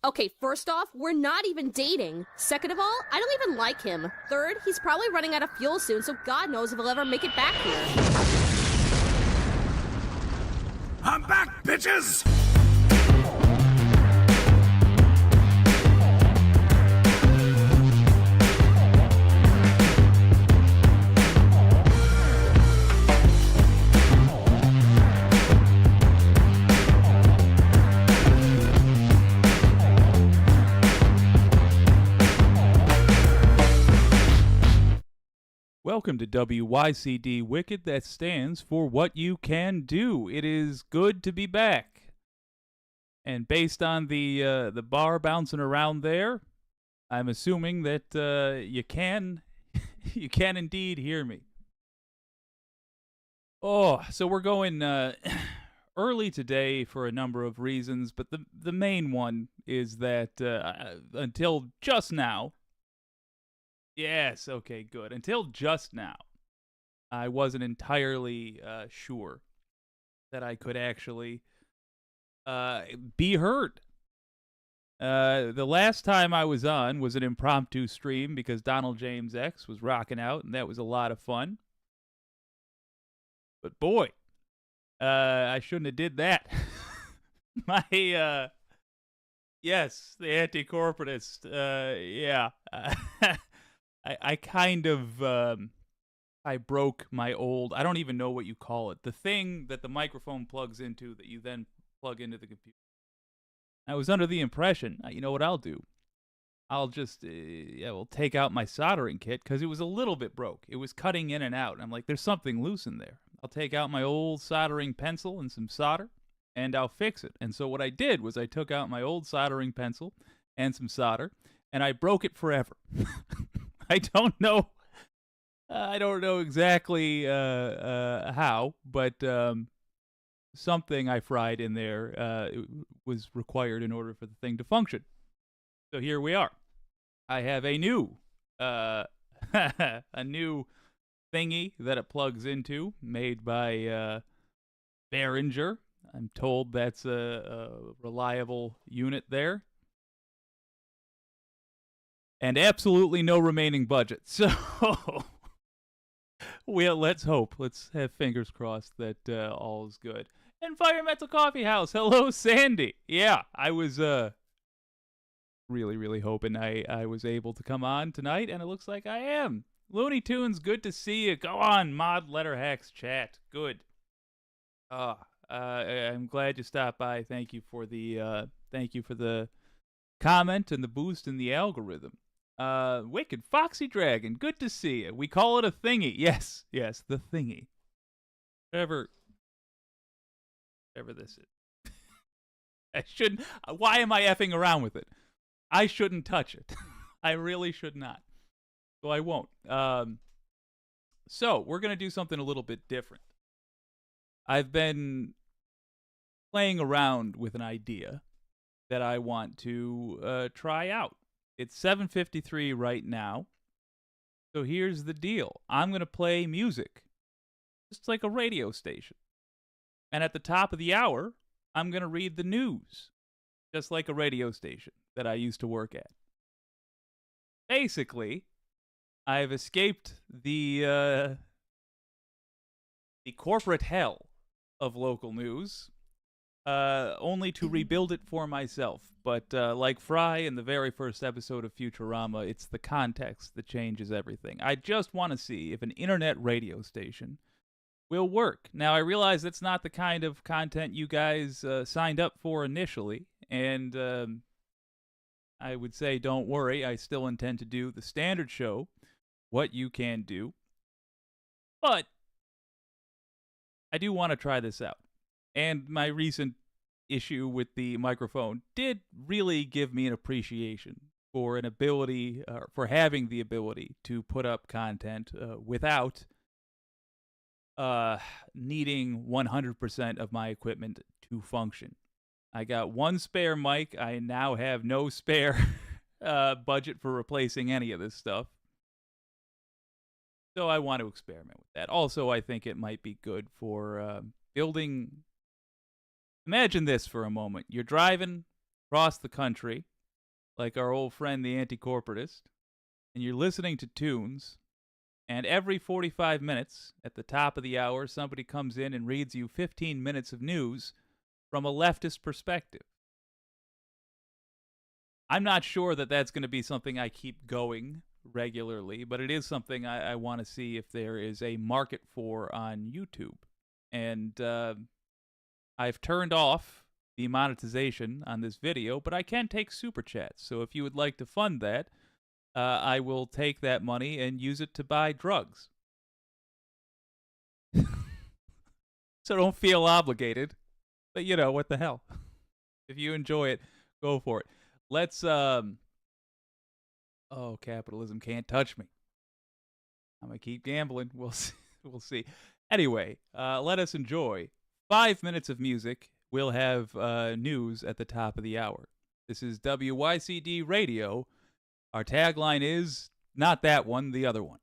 Okay, first off, we're not even dating. Second of all, I don't even like him. Third, he's probably running out of fuel soon, so God knows if he'll ever make it back here. I'm back, bitches! Welcome to WYCD Wicked, that stands for What You Can Do. It is good to be back. And based on the bar bouncing around there, I'm assuming that you can you can indeed hear me. Oh, so we're going early today for a number of reasons, but the main one is that until just now. Yes, okay, good. Until just now, I wasn't entirely sure that I could actually be heard. The last time I was on was an impromptu stream because Donald James X was rocking out, and that was a lot of fun. But boy, I shouldn't have did that. My, yes, the anti-corporatist, yeah. I kind of, I broke my old, I don't even know what you call it, the thing that the microphone plugs into that you then plug into the computer. I was under the impression, you know what I'll do? I'll just, we'll take out my soldering kit, because it was a little bit broke. It was cutting in and out. And I'm like, there's something loose in there. I'll take out my old soldering pencil and some solder, and I'll fix it. And so what I did was I took out my old soldering pencil and some solder, and I broke it forever. I don't know exactly how, but something I fried in there was required in order for the thing to function. So here we are. I have a new a new thingy that it plugs into, made by Behringer. I'm told that's a reliable unit there. And absolutely no remaining budget. So, well, let's hope. Let's have fingers crossed that all is good. Environmental Coffee House. Hello, Sandy. Yeah, I was really, really hoping I was able to come on tonight, and it looks like I am. Looney Tunes, good to see you. Go on, Mod Letterhacks chat. Good. I'm glad you stopped by. Thank you for the comment and the boost in the algorithm. Wicked Foxy Dragon, good to see you. We call it a thingy. Yes, the thingy. Whatever this is. I shouldn't. Why am I effing around with it? I shouldn't touch it. I really should not. So I won't. So we're gonna do something a little bit different. I've been playing around with an idea that I want to try out. It's 7:53 right now. So here's the deal. I'm going to play music, just like a radio station. And at the top of the hour, I'm going to read the news, just like a radio station that I used to work at. Basically, I've escaped the corporate hell of local news, only to rebuild it for myself. But like Fry in the very first episode of Futurama, it's the context that changes everything. I just want to see if an internet radio station will work. Now, I realize that's not the kind of content you guys signed up for initially, and I would say don't worry, I still intend to do the standard show, What You Can Do. But I do want to try this out. And my recent issue with the microphone did really give me an appreciation for an ability, for having the ability to put up content without needing 100% of my equipment to function. I got one spare mic. I now have no spare budget for replacing any of this stuff. So I want to experiment with that. Also, I think it might be good for building. Imagine this for a moment. You're driving across the country, like our old friend the anti-corporatist, and you're listening to tunes, and every 45 minutes, at the top of the hour, somebody comes in and reads you 15 minutes of news from a leftist perspective. I'm not sure that that's going to be something I keep going regularly, but it is something I want to see if there is a market for on YouTube. And I've turned off the monetization on this video, but I can take super chats. So if you would like to fund that, I will take that money and use it to buy drugs. So don't feel obligated. But, you know, what the hell? If you enjoy it, go for it. Let's, oh, capitalism can't touch me. I'm going to keep gambling. We'll see. We'll see. Anyway, let us enjoy 5 minutes of music. We'll have news at the top of the hour. This is WYCD Radio. Our tagline is, not that one, the other one.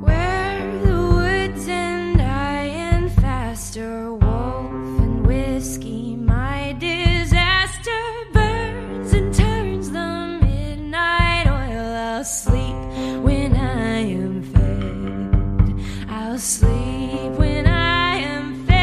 Where the woods and I and faster, wolf and whiskey, my disaster burns and turns the midnight oil. I'll sleep when I am fed. I'll sleep when I am fed.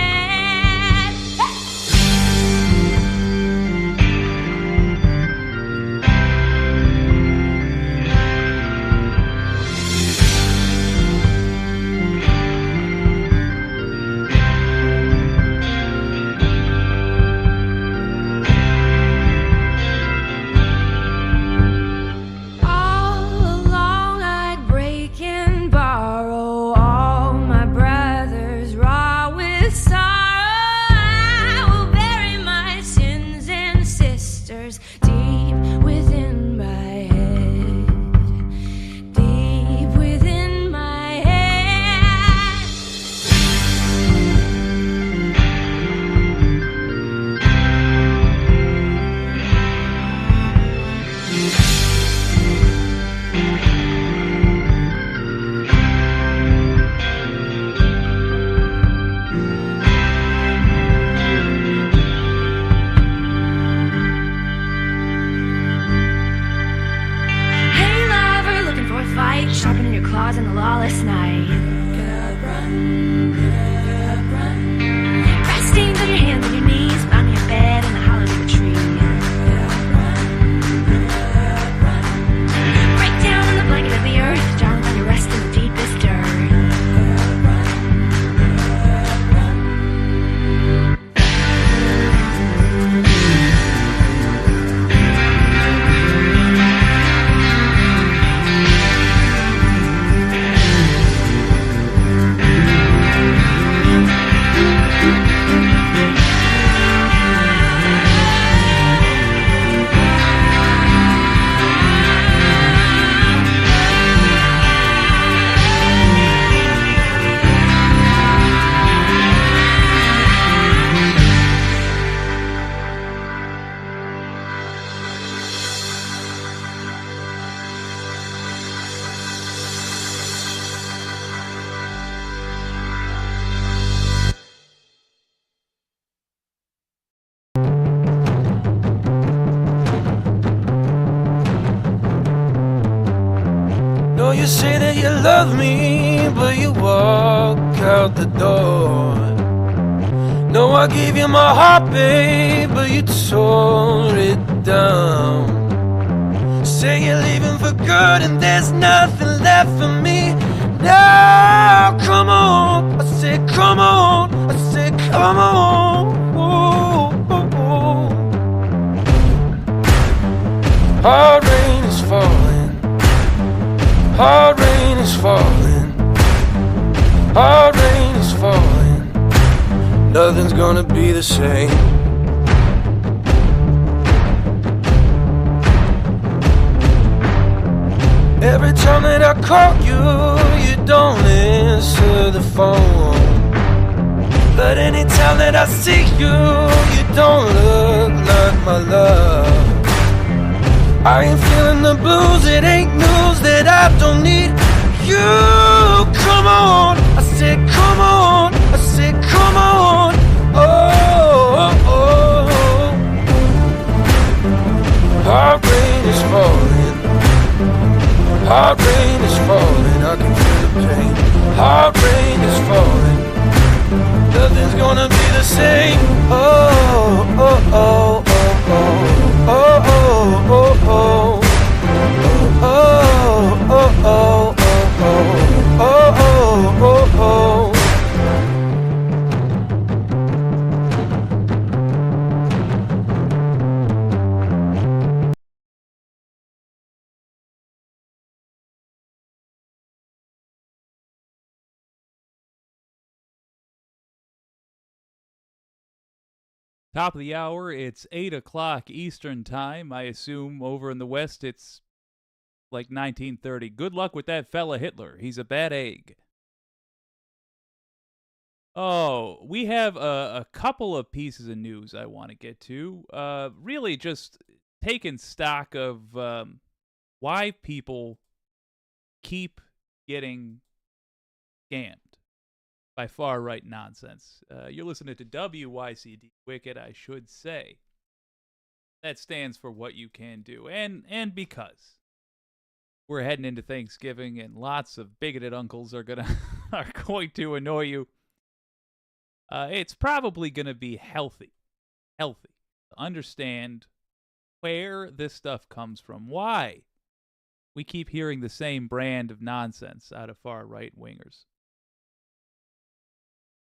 All along I'd break and borrow all my brothers raw with sorrow. I will bury my sins and sisters deep within my head, deep within my head. Hey lover, looking for a fight, sharpening your claws in the lawless night. Grass stains on your hands and your knees, found your bed in the hollow of a tree. Break down in the blanket of the earth, darling, find your rest in the deepest dirt. No, you say that you love me, but you walk out the door. No, I gave you my heart, babe, but you tore it down. Say you're leaving for good and there's nothing left for me. Now, come on, I said come on, I said come on. Ooh, ooh, ooh. Hard rain is falling. Hard rain is falling. Hard rain is falling. Nothing's gonna be the same. Every time that I call you, you don't answer the phone. But anytime that I see you, you don't look like my love. I ain't feeling the blues, it ain't news that I don't need you. Come on, I said come on, I said come on. Oh, oh, oh. Hard rain is falling, hard rain is falling, I can feel the pain. Hard rain is falling, nothing's gonna be the same. Oh, oh, oh, oh, oh, oh, oh, oh, oh. Oh, oh, oh, oh, oh, oh, oh, oh. Top of the hour, it's 8 o'clock Eastern Time. I assume over in the West it's like 1930. Good luck with that fella Hitler. He's a bad egg. Oh, we have a couple of pieces of news I want to get to. Really just taking stock of why people keep getting scammed by far-right nonsense. You're listening to WYCD Wicked, I should say. That stands for what you can do. And because we're heading into Thanksgiving and lots of bigoted uncles are going to annoy you, it's probably going to be healthy to understand where this stuff comes from, why we keep hearing the same brand of nonsense out of far-right wingers.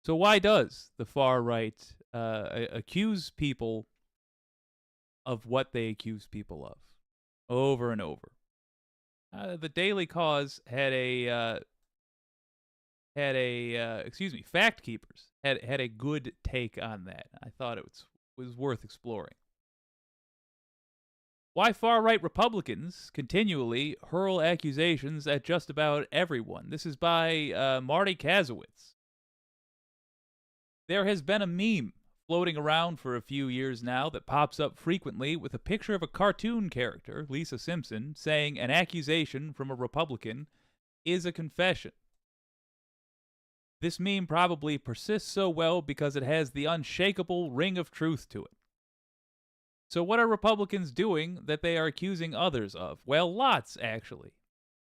So why does the far right accuse people of what they accuse people of over and over? The Daily Cause had Fact Keepers had a good take on that. I thought it was worth exploring. Why far-right Republicans continually hurl accusations at just about everyone. This is by Marty Kazowitz. There has been a meme floating around for a few years now that pops up frequently with a picture of a cartoon character, Lisa Simpson, saying an accusation from a Republican is a confession. This meme probably persists so well because it has the unshakable ring of truth to it. So what are Republicans doing that they are accusing others of? Well, lots, actually.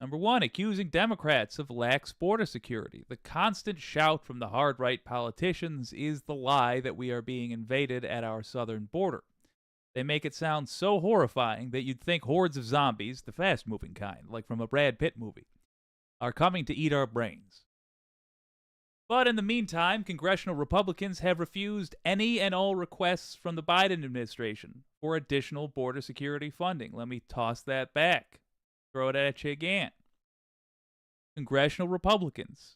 Number one, accusing Democrats of lax border security. The constant shout from the hard-right politicians is the lie that we are being invaded at our southern border. They make it sound so horrifying that you'd think hordes of zombies, the fast-moving kind, like from a Brad Pitt movie, are coming to eat our brains. But in the meantime, congressional Republicans have refused any and all requests from the Biden administration for additional border security funding. Let me toss that back. Throw it at you again. Congressional Republicans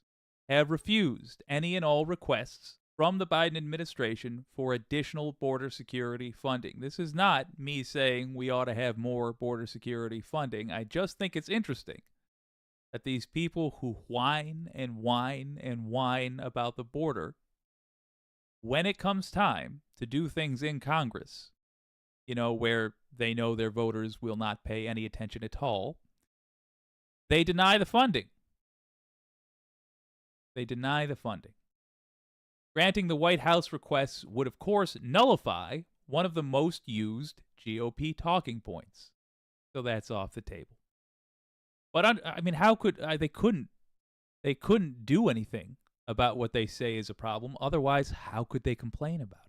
have refused any and all requests from the Biden administration for additional border security funding. This is not me saying we ought to have more border security funding. I just think it's interesting that these people who whine and whine and whine about the border, when it comes time to do things in Congress, where they know their voters will not pay any attention at all, they deny the funding. Granting the White House requests would, of course, nullify one of the most used GOP talking points. So that's off the table. But how could they couldn't do anything about what they say is a problem. Otherwise, how could they complain about it?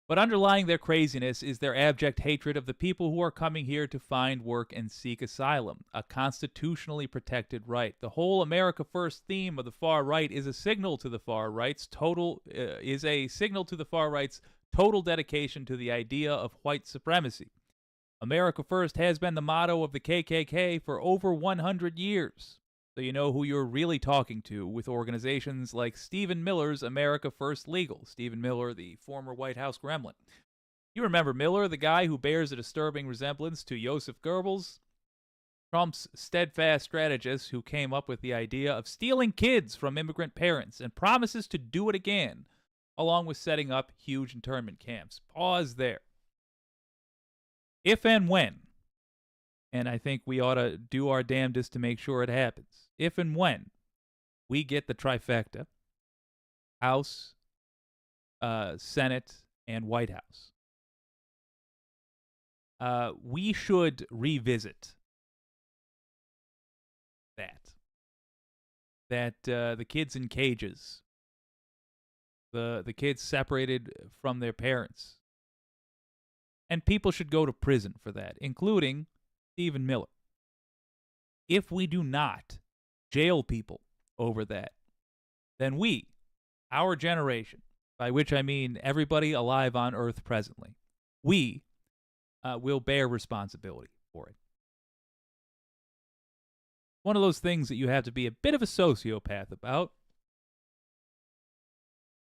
But underlying their craziness is their abject hatred of the people who are coming here to find work and seek asylum, a constitutionally protected right. The whole America First theme of the far right is a signal to the far right's total dedication to the idea of white supremacy. America First has been the motto of the KKK for over 100 years. So you know who you're really talking to with organizations like Stephen Miller's America First Legal. Stephen Miller, the former White House gremlin. You remember Miller, the guy who bears a disturbing resemblance to Joseph Goebbels? Trump's steadfast strategist who came up with the idea of stealing kids from immigrant parents and promises to do it again, along with setting up huge internment camps. Pause there. If and when And I think we ought to do our damnedest to make sure it happens. If and when we get the trifecta, House, Senate, and White House, we should revisit that the kids in cages, the kids separated from their parents, and people should go to prison for that, including Stephen Miller. If we do not jail people over that, then we, our generation, by which I mean everybody alive on Earth presently, we will bear responsibility for it. One of those things that you have to be a bit of a sociopath about.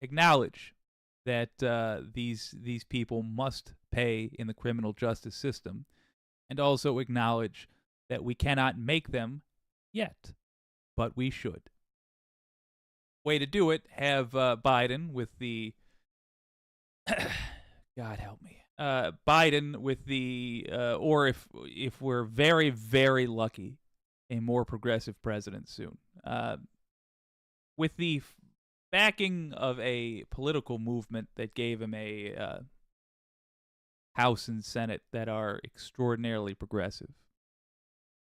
Acknowledge that these people must pay in the criminal justice system, and also acknowledge that we cannot make them yet, but we should. Way to do it, have Biden with the God help me. Biden with the or if we're very, very lucky, a more progressive president soon. With the backing of a political movement that gave him a House and Senate that are extraordinarily progressive.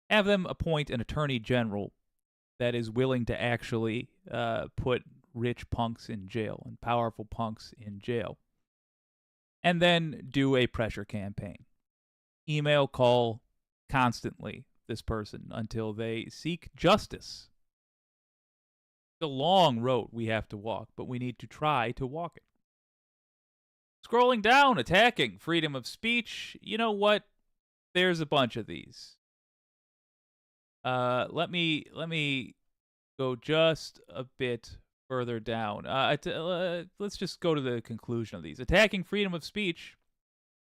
Have them appoint an attorney general that is willing to actually put rich punks in jail and powerful punks in jail. And then do a pressure campaign. Email, call constantly this person until they seek justice. It's a long road we have to walk, but we need to try to walk it. Scrolling down, attacking freedom of speech. You know what? There's a bunch of these. Let me go just a bit further down. Let's just go to the conclusion of these. Attacking freedom of speech.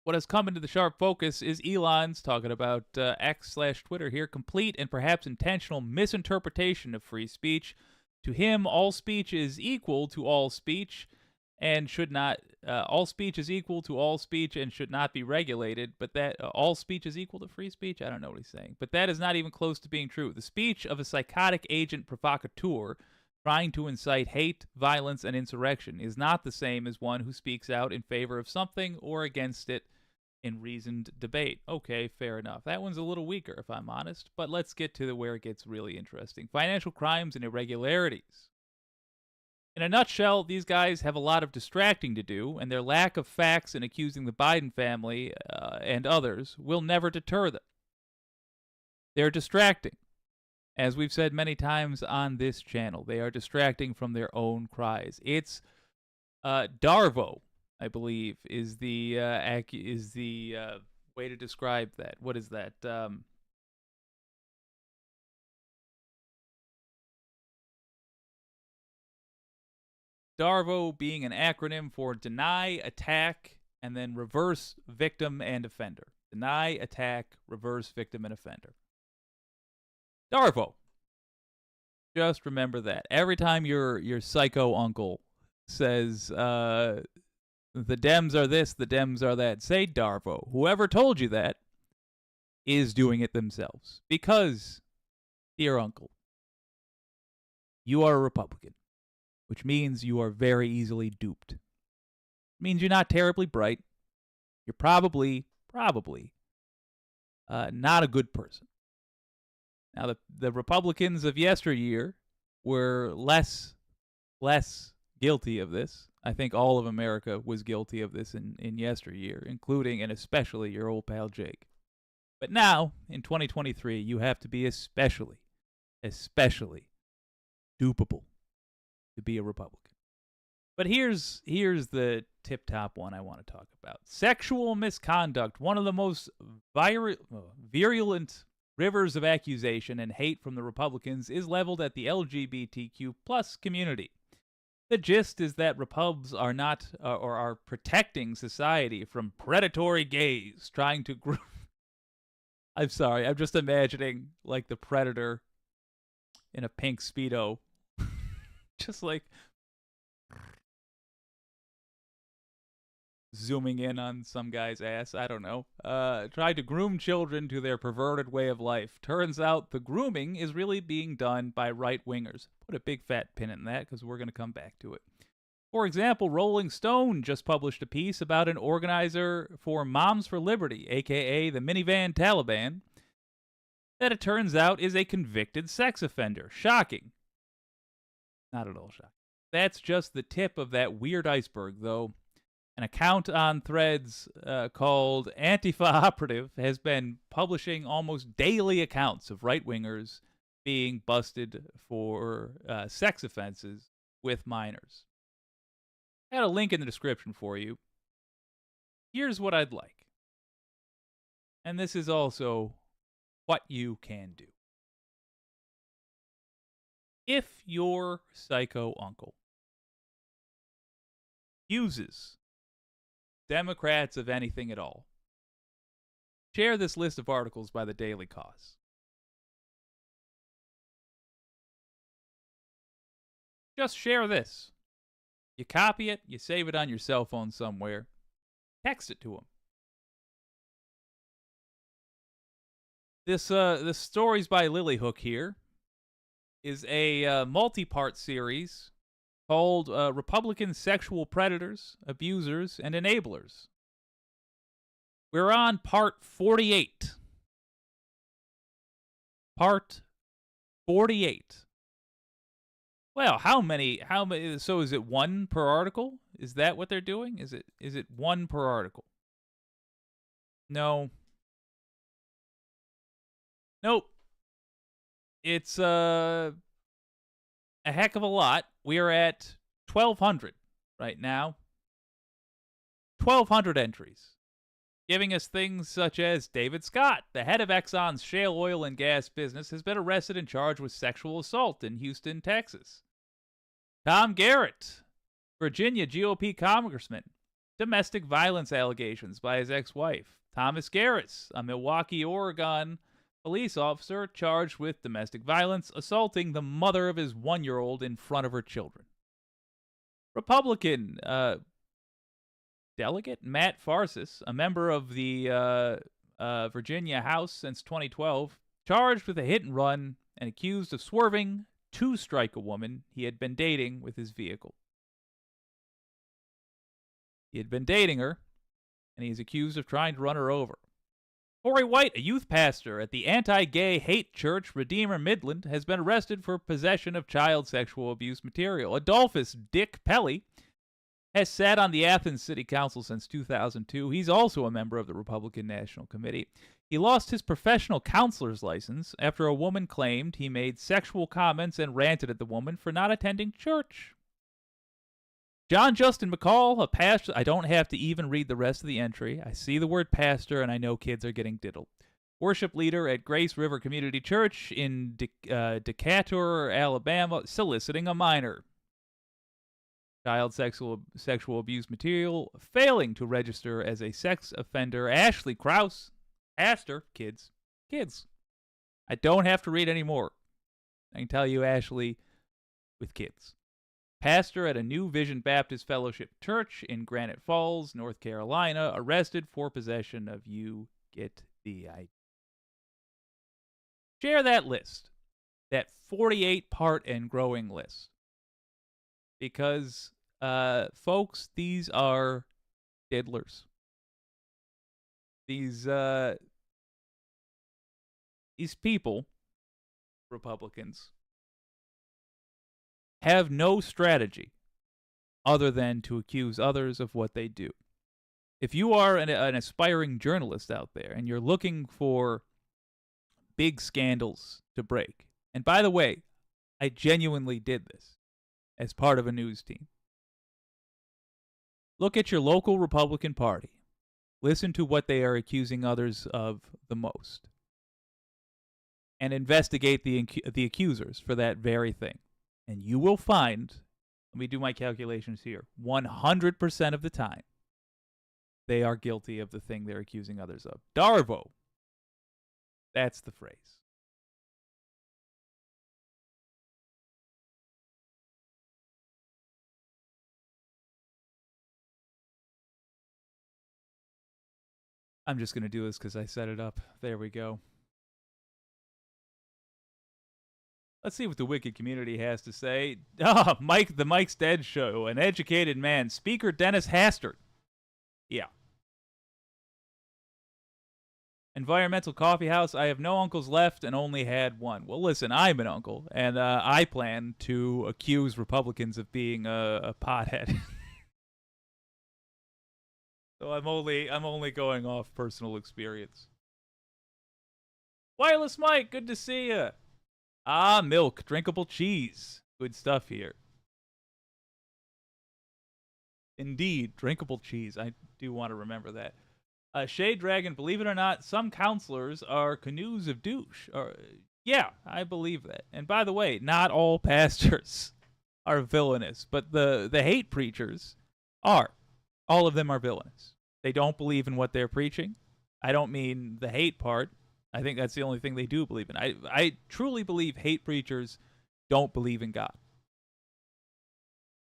What has come into the sharp focus is Elon's, talking about X/Twitter here, complete and perhaps intentional misinterpretation of free speech. To him, all speech is equal to all speech and should not, all speech is equal to all speech and should not be regulated, but that all speech is equal to free speech? I don't know what he's saying. But that is not even close to being true. The speech of a psychotic agent provocateur trying to incite hate, violence, and insurrection is not the same as one who speaks out in favor of something or against it in reasoned debate. Okay, fair enough. That one's a little weaker, if I'm honest, but let's get to where it gets really interesting. Financial crimes and irregularities. In a nutshell, these guys have a lot of distracting to do, and their lack of facts in accusing the Biden family and others will never deter them. They're distracting. As we've said many times on this channel, they are distracting from their own cries. It's Darvo, I believe, is the way to describe that. What is that? DARVO being an acronym for deny, attack, and then reverse victim and offender. Deny, attack, reverse victim and offender. DARVO. Just remember that. Every time your psycho uncle says the Dems are this, the Dems are that, say DARVO. Whoever told you that is doing it themselves. Because, dear uncle, you are a Republican, which means you are very easily duped. It means you're not terribly bright. You're probably not a good person. Now, the Republicans of yesteryear were less guilty of this. I think all of America was guilty of this in yesteryear, including and especially your old pal Jake. But now, in 2023, you have to be especially dupable to be a Republican. But here's the tip-top one I want to talk about. Sexual misconduct, one of the most virulent rivers of accusation and hate from the Republicans, is leveled at the LGBTQ plus community. The gist is that Repubs are not, or are protecting society from predatory gays trying to group. I'm sorry, I'm just imagining, like, the Predator in a pink Speedo. Just like zooming in on some guy's ass, I don't know, tried to groom children to their perverted way of life. Turns out the grooming is really being done by right-wingers. Put a big fat pin in that because we're going to come back to it. For example, Rolling Stone just published a piece about an organizer for Moms for Liberty, aka the minivan Taliban, that it turns out is a convicted sex offender. Shocking. Not at all shocking. That's just the tip of that weird iceberg, though. An account on Threads called Antifa Operative has been publishing almost daily accounts of right-wingers being busted for sex offenses with minors. I got a link in the description for you. Here's what I'd like. And this is also what you can do. If your psycho uncle uses Democrats of anything at all, share this list of articles by the Daily Cause. Just share this. You copy it, you save it on your cell phone somewhere, text it to them. This Stories by Lilyhook here is a multi-part series called Republican Sexual Predators, Abusers, and Enablers. We're on part 48. Part 48. Well, how many, so is it one per article? Is that what they're doing? Is it one per article? No. Nope. It's a heck of a lot. We are at 1,200 right now. 1,200 entries, giving us things such as David Scott, the head of Exxon's shale oil and gas business, has been arrested and charged with sexual assault in Houston, Texas. Tom Garrett, Virginia GOP congressman, domestic violence allegations by his ex-wife. Thomas Garris, a Milwaukee, Oregon police officer charged with domestic violence, assaulting the mother of his 1-year-old in front of her children. Republican delegate Matt Farsis, a member of the Virginia House since 2012, charged with a hit and run and accused of swerving to strike a woman he had been dating with his vehicle. He had been dating her, and he is accused of trying to run her over. Corey White, a youth pastor at the anti-gay hate church Redeemer Midland, has been arrested for possession of child sexual abuse material. Adolphus Dick Pelly has sat on the Athens City Council since 2002. He's also a member of the Republican National Committee. He lost his professional counselor's license after a woman claimed he made sexual comments and ranted at the woman for not attending church. John Justin McCall, a pastor. I don't have to even read the rest of the entry. I see the word pastor, and I know kids are getting diddled. Worship leader at Grace River Community Church in Decatur, Alabama, soliciting a minor. Child sexual abuse material, failing to register as a sex offender. Ashley Krause, pastor, kids. I don't have to read any more. I can tell you Ashley with kids. Pastor at a New Vision Baptist Fellowship Church in Granite Falls, North Carolina, arrested for possession of you get the idea. Share that list, that 48-part and growing list. Because, folks, these are diddlers. These people, Republicans, have no strategy other than to accuse others of what they do. If you are an aspiring journalist out there and you're looking for big scandals to break, and by the way, I genuinely did this as part of a news team. Look at your local Republican Party. Listen to what they are accusing others of the most. And investigate the accusers for that very thing. And you will find, let me do my calculations here, 100% of the time, they are guilty of the thing they're accusing others of. Darvo. That's the phrase. I'm just going to do this because I set it up. There we go. Let's see what the Wicked community has to say. Oh, the Mike's Dead Show. An educated man. Speaker Dennis Hastert. Yeah. Environmental Coffee House. I have no uncles left and only had one. Well, listen, I'm an uncle, and I plan to accuse Republicans of being a pothead. So I'm only going off personal experience. Wireless Mike, good to see ya. Ah, milk, drinkable cheese. Good stuff here. Indeed, drinkable cheese. I do want to remember that. Shade Dragon, believe it or not, some counselors are canoes of douche. Yeah, I believe that. And by the way, not all pastors are villainous, but the hate preachers are. All of them are villainous. They don't believe in what they're preaching. I don't mean the hate part. I think that's the only thing they do believe in. I truly believe hate preachers don't believe in God.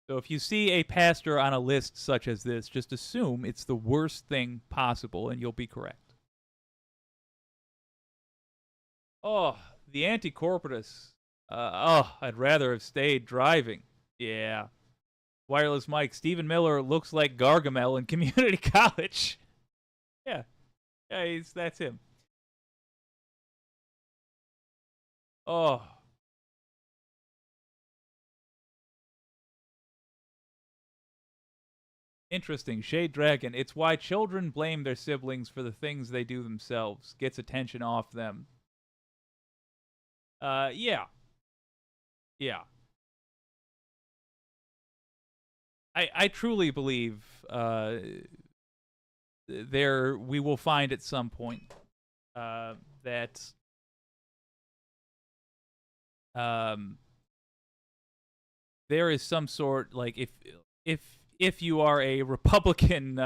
So if you see a pastor on a list such as this, just assume it's the worst thing possible and you'll be correct. Oh, the anti-corporatists. I'd rather have stayed driving. Yeah. Wireless Mike, Stephen Miller looks like Gargamel in community college. Yeah. Yeah, that's him. Oh. Interesting. Shade Dragon. It's why children blame their siblings for the things they do themselves. Gets attention off them. Yeah. Yeah. I truly believe we will find at some point that there is some sort, like, if you are a Republican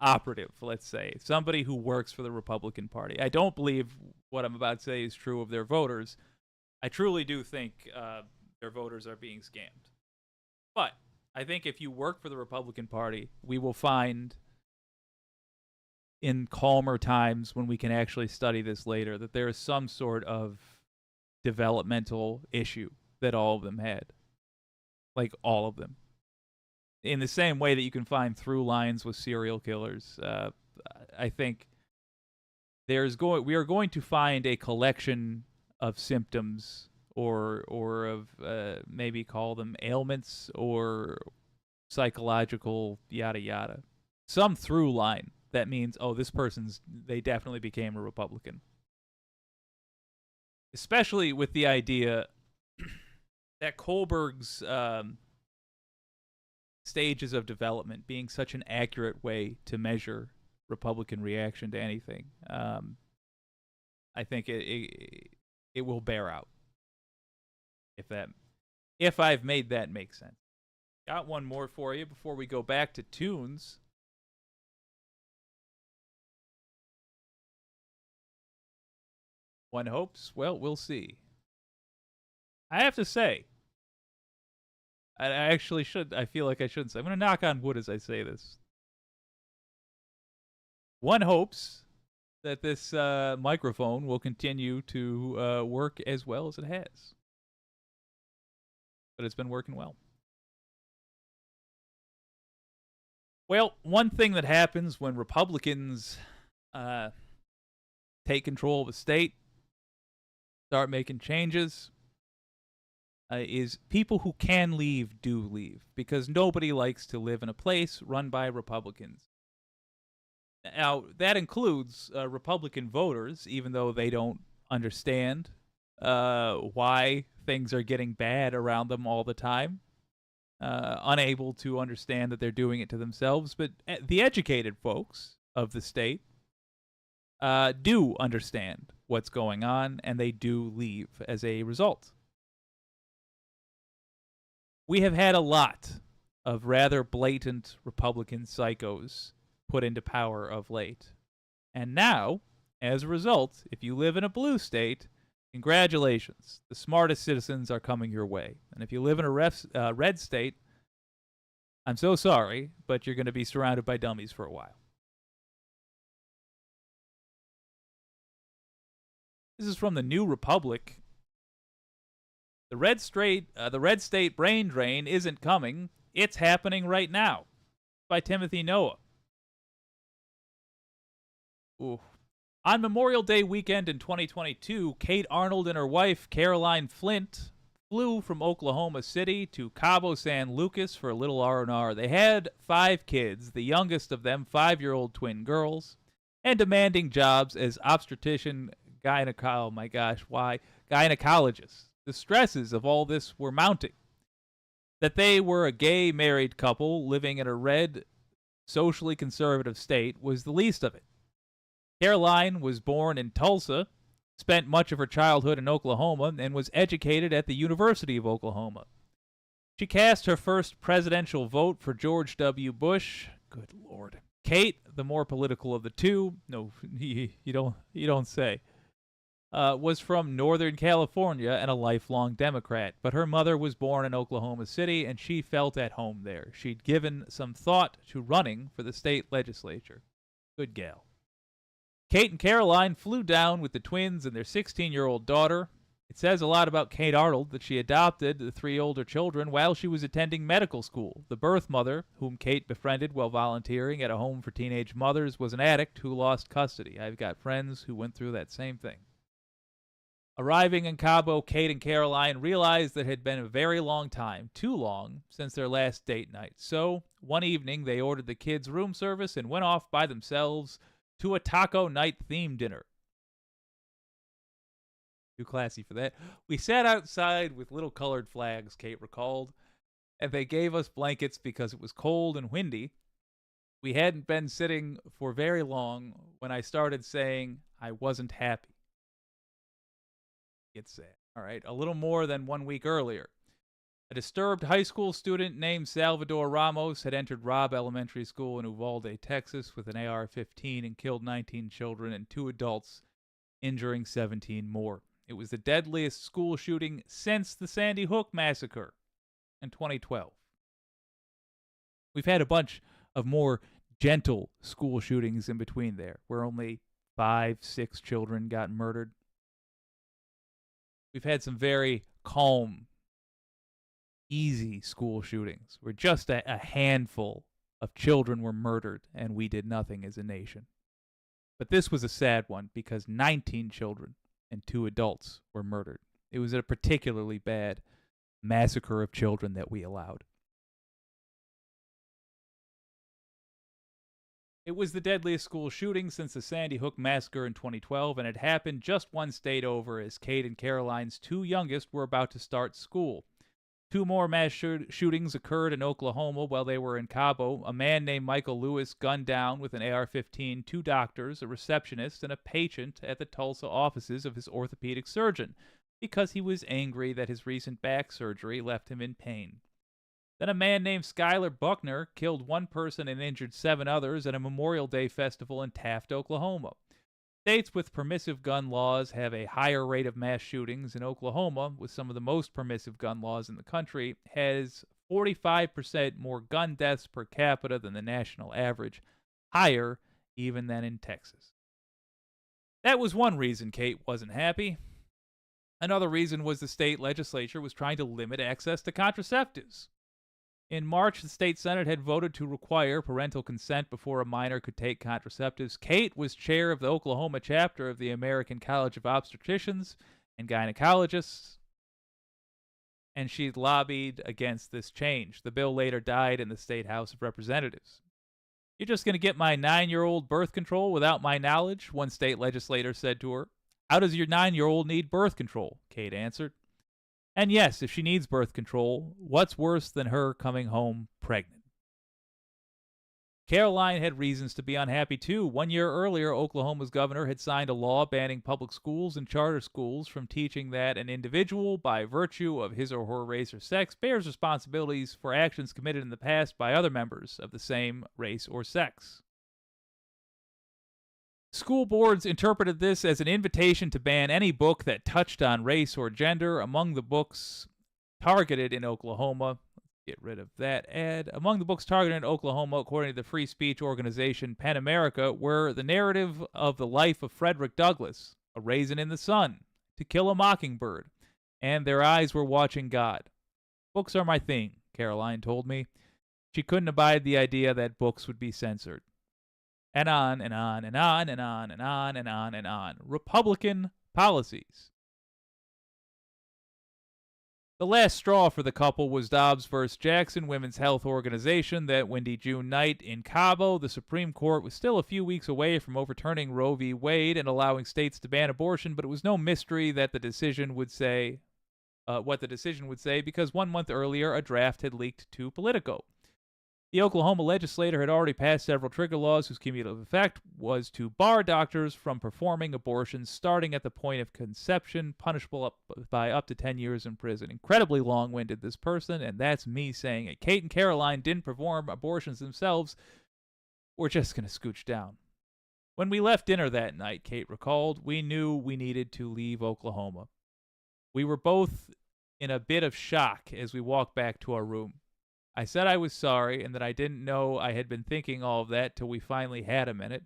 operative, let's say, somebody who works for the Republican Party. I don't believe what I'm about to say is true of their voters. I truly do think their voters are being scammed. But I think if you work for the Republican Party, we will find in calmer times when we can actually study this later that there is some sort of developmental issue that all of them had. Like, all of them. In the same way that you can find through lines with serial killers, I think we are going to find a collection of symptoms or of maybe call them ailments or psychological yada yada. Some through line that means, oh, they definitely became a Republican. Especially with the idea that Kohlberg's stages of development being such an accurate way to measure Republican reaction to anything. I think it will bear out. If I've made that make sense. Got one more for you before we go back to tunes. One hopes. Well, we'll see. I have to say, I actually should. I feel like I shouldn't say. I'm going to knock on wood as I say this. One hopes that this microphone will continue to work as well as it has. But it's been working well. Well, one thing that happens when Republicans take control of a state, start making changes, is people who can leave do leave, because nobody likes to live in a place run by Republicans. Now, that includes Republican voters, even though they don't understand why things are getting bad around them all the time, unable to understand that they're doing it to themselves. But the educated folks of the state do understand what's going on, and they do leave as a result. We have had a lot of rather blatant Republican psychos put into power of late. And now, as a result, if you live in a blue state, congratulations. The smartest citizens are coming your way. And if you live in a red state, I'm so sorry, but you're going to be surrounded by dummies for a while. This is from the New Republic. The Red State brain drain isn't coming. It's happening right now. By Timothy Noah. Ooh. On Memorial Day weekend in 2022, Kate Arnold and her wife, Caroline Flint, flew from Oklahoma City to Cabo San Lucas for a little R&R. They had 5 kids, the youngest of them 5-year-old twin girls, and demanding jobs as obstetrician gynecologists. The stresses of all this were mounting. That they were a gay married couple living in a red, socially conservative state was the least of it. Caroline was born in Tulsa, spent much of her childhood in Oklahoma, and was educated at the University of Oklahoma. She cast her first presidential vote for George W. Bush. Good Lord. Kate, the more political of the two, no, you don't say, was from Northern California and a lifelong Democrat, but her mother was born in Oklahoma City, and she felt at home there. She'd given some thought to running for the state legislature. Good gal. Kate and Caroline flew down with the twins and their 16-year-old daughter. It says a lot about Kate Arnold that she adopted the 3 older children while she was attending medical school. The birth mother, whom Kate befriended while volunteering at a home for teenage mothers, was an addict who lost custody. I've got friends who went through that same thing. Arriving in Cabo, Kate and Caroline realized that it had been a very long time, too long, since their last date night. So, one evening, they ordered the kids' room service and went off by themselves to a taco night theme dinner. Too classy for that. We sat outside with little colored flags, Kate recalled, and they gave us blankets because it was cold and windy. We hadn't been sitting for very long when I started saying I wasn't happy. It's sad. All right, a little more than 1 week earlier. A disturbed high school student named Salvador Ramos had entered Robb Elementary School in Uvalde, Texas with an AR-15 and killed 19 children and 2 adults, injuring 17 more. It was the deadliest school shooting since the Sandy Hook massacre in 2012. We've had a bunch of more gentle school shootings in between there, where only 5-6 children got murdered. We've had some very calm, easy school shootings where just a handful of children were murdered and we did nothing as a nation. But this was a sad one because 19 children and 2 adults were murdered. It was a particularly bad massacre of children that we allowed. It was the deadliest school shooting since the Sandy Hook massacre in 2012, and it happened just one state over as Kate and Caroline's 2 youngest were about to start school. 2 more mass shootings occurred in Oklahoma while they were in Cabo. A man named Michael Lewis gunned down with an AR-15 2 doctors, a receptionist, and a patient at the Tulsa offices of his orthopedic surgeon because he was angry that his recent back surgery left him in pain. Then a man named Skylar Buckner killed 1 person and injured 7 others at a Memorial Day festival in Taft, Oklahoma. States with permissive gun laws have a higher rate of mass shootings, and Oklahoma, with some of the most permissive gun laws in the country, has 45% more gun deaths per capita than the national average, higher even than in Texas. That was one reason Kate wasn't happy. Another reason was the state legislature was trying to limit access to contraceptives. In March, the state senate had voted to require parental consent before a minor could take contraceptives. Kate was chair of the Oklahoma chapter of the American College of Obstetricians and Gynecologists, and she lobbied against this change. The bill later died in the state House of Representatives. "You're just going to get my 9-year-old birth control without my knowledge?" one state legislator said to her. "How does your 9-year-old need birth control?" Kate answered. And yes, if she needs birth control, what's worse than her coming home pregnant? Caroline had reasons to be unhappy too. 1 year earlier, Oklahoma's governor had signed a law banning public schools and charter schools from teaching that an individual, by virtue of his or her race or sex, bears responsibilities for actions committed in the past by other members of the same race or sex. School boards interpreted this as an invitation to ban any book that touched on race or gender. Among the books targeted in Oklahoma, let's get rid of that ad. Among the books targeted in Oklahoma, according to the free speech organization PEN America, were The Narrative of the Life of Frederick Douglass A Raisin in the Sun, To Kill a Mockingbird, and Their Eyes Were Watching God. Books are my thing, Caroline told me. She couldn't abide the idea that books would be censored. And on and on and on and on and on and on and on. Republican policies. The last straw for the couple was Dobbs vs. Jackson Women's Health Organization. That windy June night in Cabo, the Supreme Court was still a few weeks away from overturning Roe v. Wade and allowing states to ban abortion, but it was no mystery that the decision would say what the decision would say, because 1 month earlier a draft had leaked to Politico. The Oklahoma legislature had already passed several trigger laws whose cumulative effect was to bar doctors from performing abortions starting at the point of conception, punishable by up to 10 years in prison. Incredibly long-winded, this person, and that's me saying it. Kate and Caroline didn't perform abortions themselves. We're just going to scooch down. When we left dinner that night, Kate recalled, we knew we needed to leave Oklahoma. We were both in a bit of shock as we walked back to our room. I said I was sorry and that I didn't know I had been thinking all of that till we finally had a minute.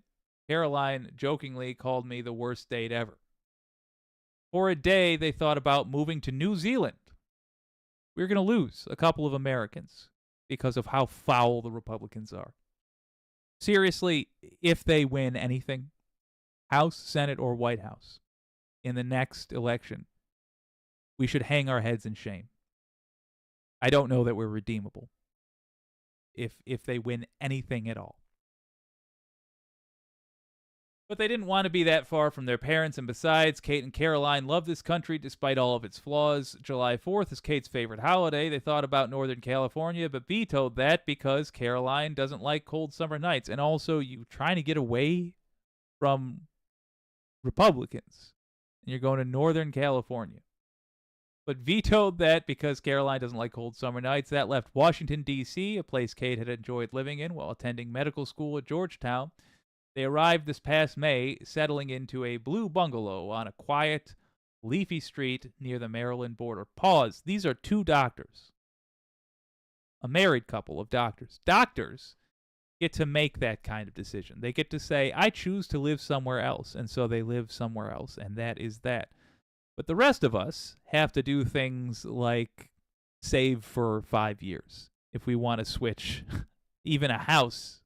Caroline jokingly called me the worst date ever. For a day, they thought about moving to New Zealand. We were going to lose a couple of Americans because of how foul the Republicans are. Seriously, if they win anything, House, Senate, or White House, in the next election, we should hang our heads in shame. I don't know that we're redeemable if they win anything at all. But they didn't want to be that far from their parents, and besides, Kate and Caroline love this country despite all of its flaws. July 4th is Kate's favorite holiday. They thought about Northern California, but vetoed that because Caroline doesn't like cold summer nights. And also, you're trying to get away from Republicans, and you're going to Northern California. But vetoed that because Caroline doesn't like cold summer nights. That left Washington, D.C., a place Kate had enjoyed living in while attending medical school at Georgetown. They arrived this past May, settling into a blue bungalow on a quiet, leafy street near the Maryland border. Pause. These are two doctors. A married couple of doctors. Doctors get to make that kind of decision. They get to say, I choose to live somewhere else, and so they live somewhere else, and that is that. But the rest of us have to do things like save for 5 years if we want to switch even a house,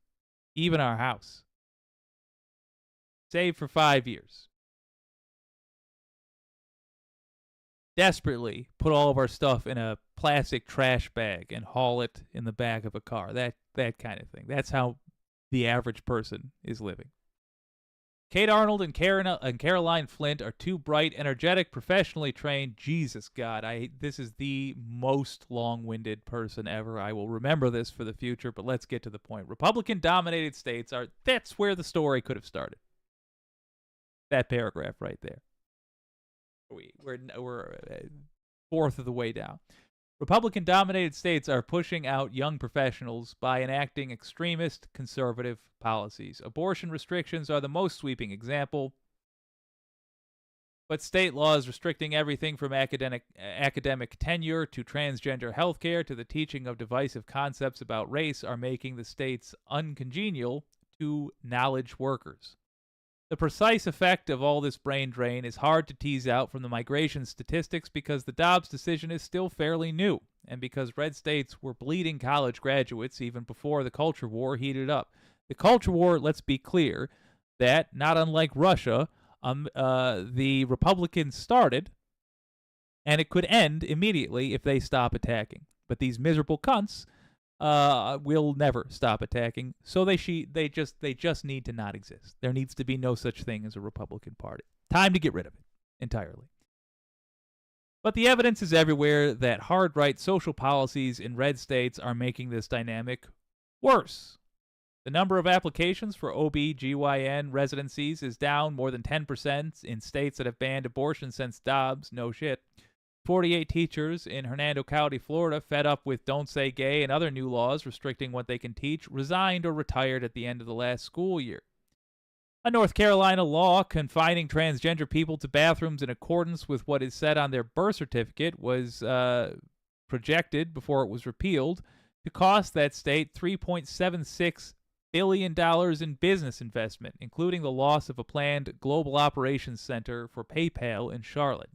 even our house. Save for 5 years. Desperately put all of our stuff in a plastic trash bag and haul it in the back of a car. That kind of thing. That's how the average person is living. Kate Arnold and Caroline Flint are two bright, energetic, professionally trained. Jesus God, this is the most long-winded person ever. I will remember this for the future, but let's get to the point. Republican-dominated states that's where the story could have started. That paragraph right there. We're fourth of the way down. Republican-dominated states are pushing out young professionals by enacting extremist conservative policies. Abortion restrictions are the most sweeping example, but state laws restricting everything from academic tenure to transgender health care to the teaching of divisive concepts about race are making the states uncongenial to knowledge workers. The precise effect of all this brain drain is hard to tease out from the migration statistics because the Dobbs decision is still fairly new, and because red states were bleeding college graduates even before the culture war heated up. The culture war, let's be clear, that, not unlike Russia, the Republicans started, and it could end immediately if they stop attacking. But these miserable cunts will never stop attacking, so they just need to not exist. There needs to be no such thing as a Republican Party. Time to get rid of it entirely. But the evidence is everywhere that hard-right social policies in red states are making this dynamic worse. The number of applications for OB/GYN residencies is down more than 10% in states that have banned abortion since Dobbs. No shit. 48 teachers in Hernando County, Florida, fed up with Don't Say Gay and other new laws restricting what they can teach, resigned or retired at the end of the last school year. A North Carolina law confining transgender people to bathrooms in accordance with what is said on their birth certificate was projected, before it was repealed, to cost that state $3.76 billion in business investment, including the loss of a planned global operations center for PayPal in Charlotte.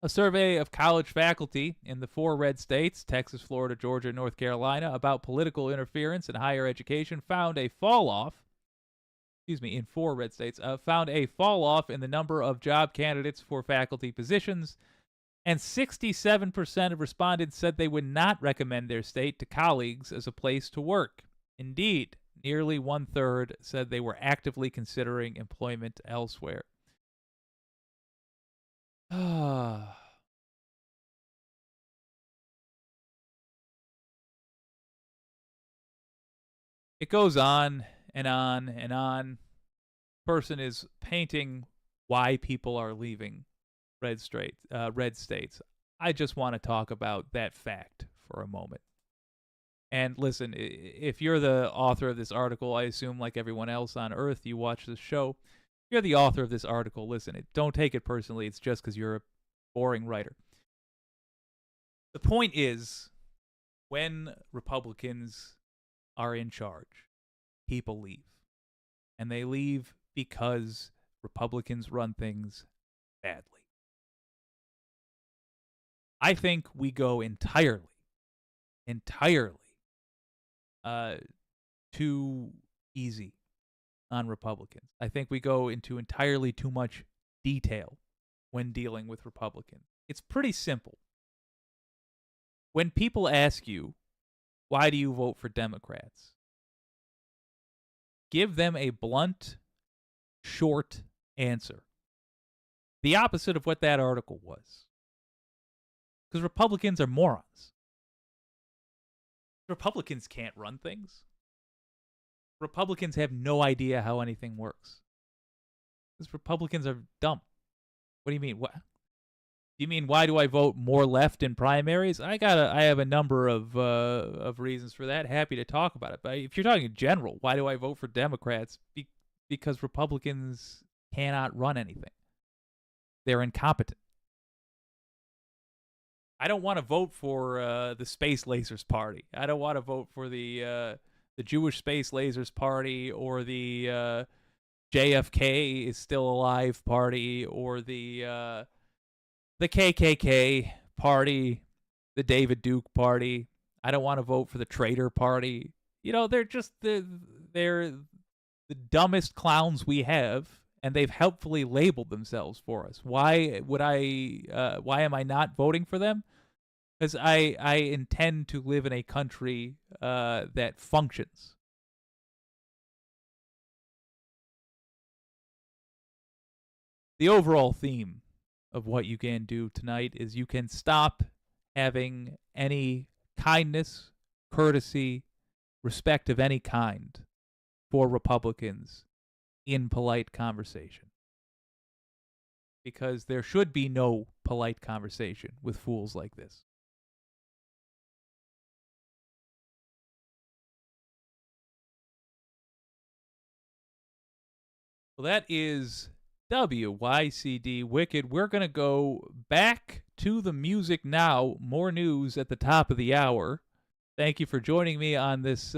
A survey of college faculty in the 4 red states, Texas, Florida, Georgia, and North Carolina, about political interference in higher education found a in 4 red states, found a fall off in the number of job candidates for faculty positions, and 67% of respondents said they would not recommend their state to colleagues as a place to work. Indeed, nearly 1/3 said they were actively considering employment elsewhere. It goes on and on and on. Person is painting why people are leaving red states. I just want to talk about that fact for a moment. And listen, if you're the author of this article, I assume like everyone else on Earth, you watch this show. If you're the author of this article, listen, don't take it personally. It's just because you're a boring writer. The point is, when Republicans are in charge, people leave. And they leave because Republicans run things badly. I think we go entirely too easy on Republicans. I think we go into entirely too much detail when dealing with Republicans. It's pretty simple. When people ask you, why do you vote for Democrats? Give them a blunt, short answer. The opposite of what that article was. Because Republicans are morons. Republicans can't run things. Republicans have no idea how anything works. Because Republicans are dumb. What do you mean? What? You mean why do I vote more left in primaries? I have a number of reasons for that. Happy to talk about it. But if you're talking in general, why do I vote for Democrats? Because Republicans cannot run anything. They're incompetent. I don't want to vote for the Space Lasers Party. I don't want to vote for the Jewish Space Lasers Party or the JFK is still alive party or the KKK party, the David Duke party. I don't want to vote for the Traitor Party. You know, they're just they're the dumbest clowns we have, and they've helpfully labeled themselves for us. Why am I not voting for them? Because I intend to live in a country that functions. The overall theme of what you can do tonight is you can stop having any kindness, courtesy, respect of any kind for Republicans in polite conversation. Because there should be no polite conversation with fools like this. Well, that is WYCD Wicked. We're going to go back to the music now. More news at the top of the hour. Thank you for joining me on this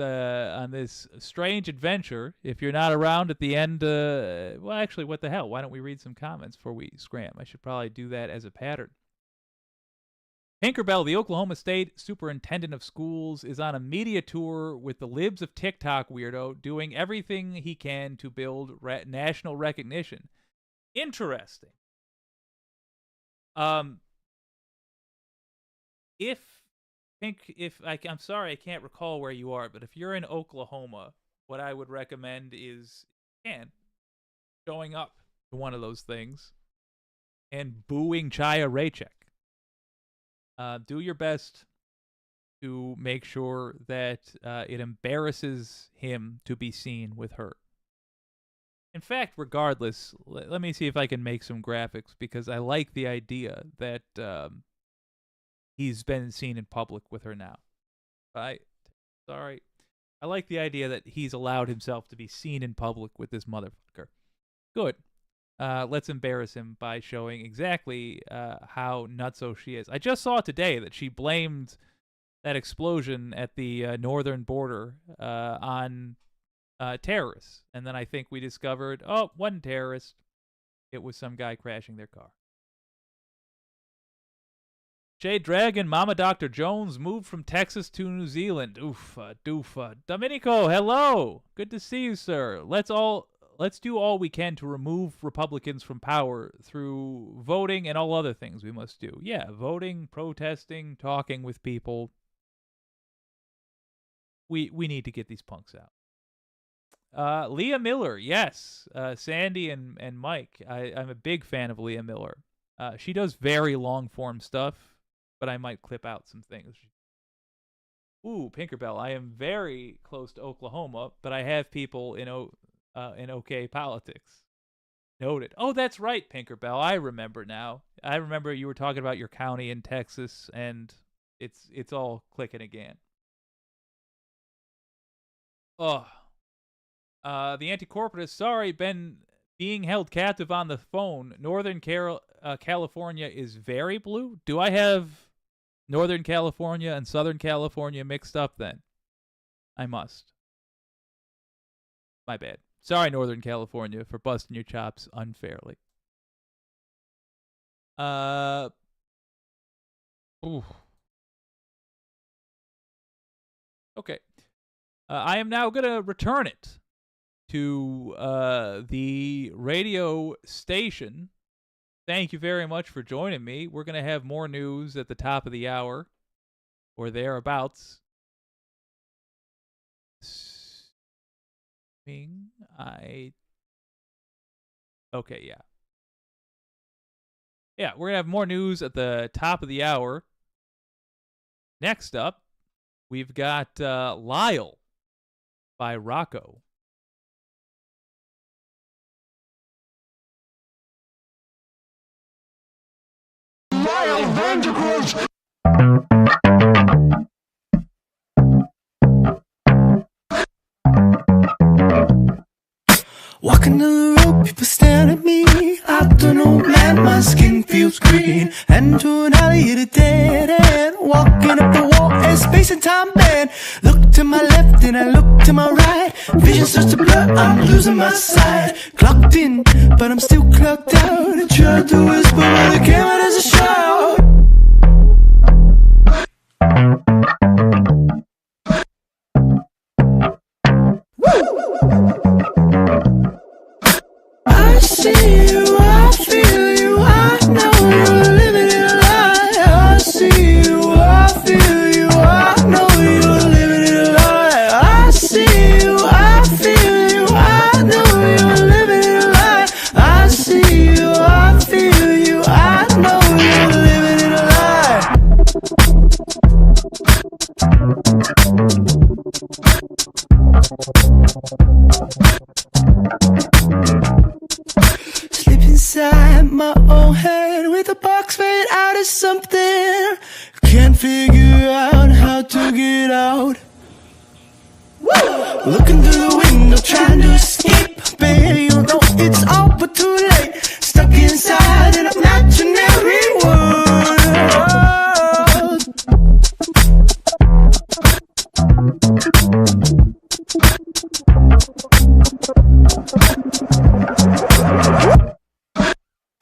strange adventure. If you're not around at the end, well, actually, what the hell? Why don't we read some comments before we scram? I should probably do that as a pattern. Tinkerbell, the Oklahoma State Superintendent of Schools, is on a media tour with the libs of TikTok weirdo, doing everything he can to build national recognition. Interesting. I'm sorry, I can't recall where you are, but if you're in Oklahoma, what I would recommend is showing up to one of those things and booing Chaya Raychek. Do your best to make sure that it embarrasses him to be seen with her. In fact, regardless, let me see if I can make some graphics, because I like the idea that he's been seen in public with her now. I like the idea that he's allowed himself to be seen in public with this motherfucker. Good. Let's embarrass him by showing exactly how nutso she is. I just saw today that she blamed that explosion at the northern border on terrorists. And then I think we discovered, oh, one terrorist. It was some guy crashing their car. Jade Dragon, Mama Dr. Jones moved from Texas to New Zealand. Oofa, doofa. Domenico, hello. Good to see you, sir. Let's do all we can to remove Republicans from power through voting and all other things we must do. Yeah, voting, protesting, talking with people. We need to get these punks out. Leah Miller, yes. Sandy and Mike. I'm a big fan of Leah Miller. She does very long-form stuff, but I might clip out some things. Ooh, Pinkerbell. I am very close to Oklahoma, but I have people in OK Politics. Noted. Oh, that's right, Pinkerbell. I remember now. I remember you were talking about your county in Texas, and it's all clicking again. Oh. The anti-corporatist, sorry, been being held captive on the phone. Northern California is very blue. Do I have Northern California and Southern California mixed up then? I must. My bad. Sorry, Northern California, for busting your chops unfairly. Ooh. Okay. I am now going to return it to the radio station. Thank you very much for joining me. We're going to have more news at the top of the hour or thereabouts. Okay, yeah. Yeah, we're going to have more news at the top of the hour. Next up, we've got Lyle by Rocco. Lyle Vandergroot! Walking down the road, people stare at me. I don't know, man, my skin feels green. And to an alley at a dead end, walking up the wall and space and time bend. Look to my left and I look to my right. Vision starts to blur, I'm losing my sight. Clocked in, but I'm still clocked out. I try to whisper while the camera does a shout. I see you, I feel you, I know you're living in a lie. I see you, I feel you, I know you're living in a lie. I see you, I feel you, I know you're living in a lie. I see you, I feel you, I know you're living in a lie. Slip inside my own head with a box made out of something. Can't figure out how to get out. Looking through the window, trying to escape. Baby, you know it's all but too late. Stuck inside an imaginary world.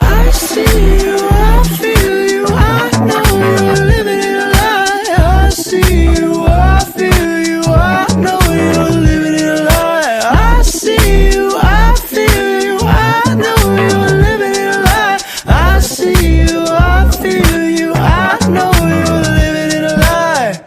I see you, I feel you, I know you're living in a lie. I see you, I feel you, I know you're living in a lie. I see you, I feel you, I know you're living in a lie. I see you, I feel you, I know you're living in a lie.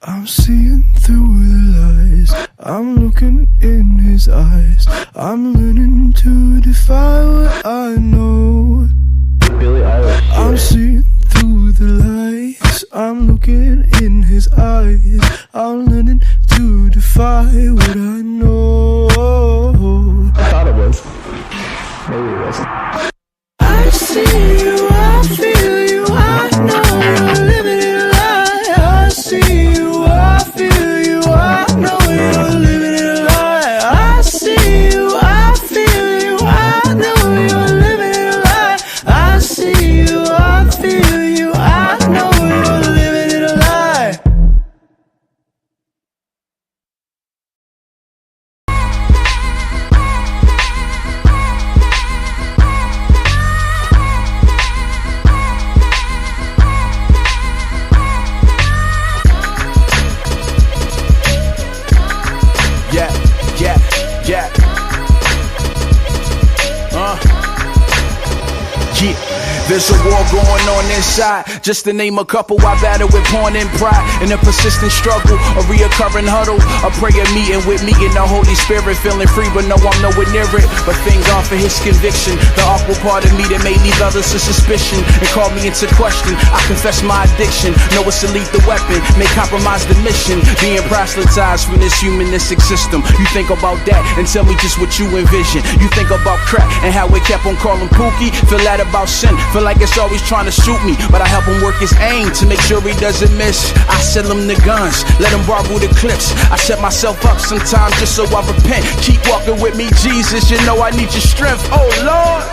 I'm seeing through the lies. I'm looking in his eyes. I'm learning to defy what I know. I'm seeing through the lies. I'm looking in his eyes. I'm learning to defy what I know. I thought it was. Maybe it was. I see you, I feel you, I know you're living in a lie. I see you, I feel you, I know you're living in a lie. I see you, I feel you, I know you're living in a lie. I see you, I feel you, I know you're living in a lie. Yeah. There's a war going on inside. Just to name a couple, I battle with porn and pride. In a persistent struggle, a reoccurring huddle, a prayer meeting with me and the Holy Spirit. Feeling free, but no, I'm nowhere near it. But thank God for his conviction. The awkward part of me that may leave others to suspicion and call me into question. I confess my addiction. Know it's a lethal weapon, may compromise the mission. Being proselytized from this humanistic system. You think about that and tell me just what you envision. You think about crack and how it kept on calling Pookie. Feel that about sin. Feel like it's always trying to shoot me, but I help him work his aim to make sure he doesn't miss. I sell him the guns, let him borrow the clips. I set myself up sometimes just so I repent. Keep walking with me, Jesus, you know I need your strength. Oh Lord.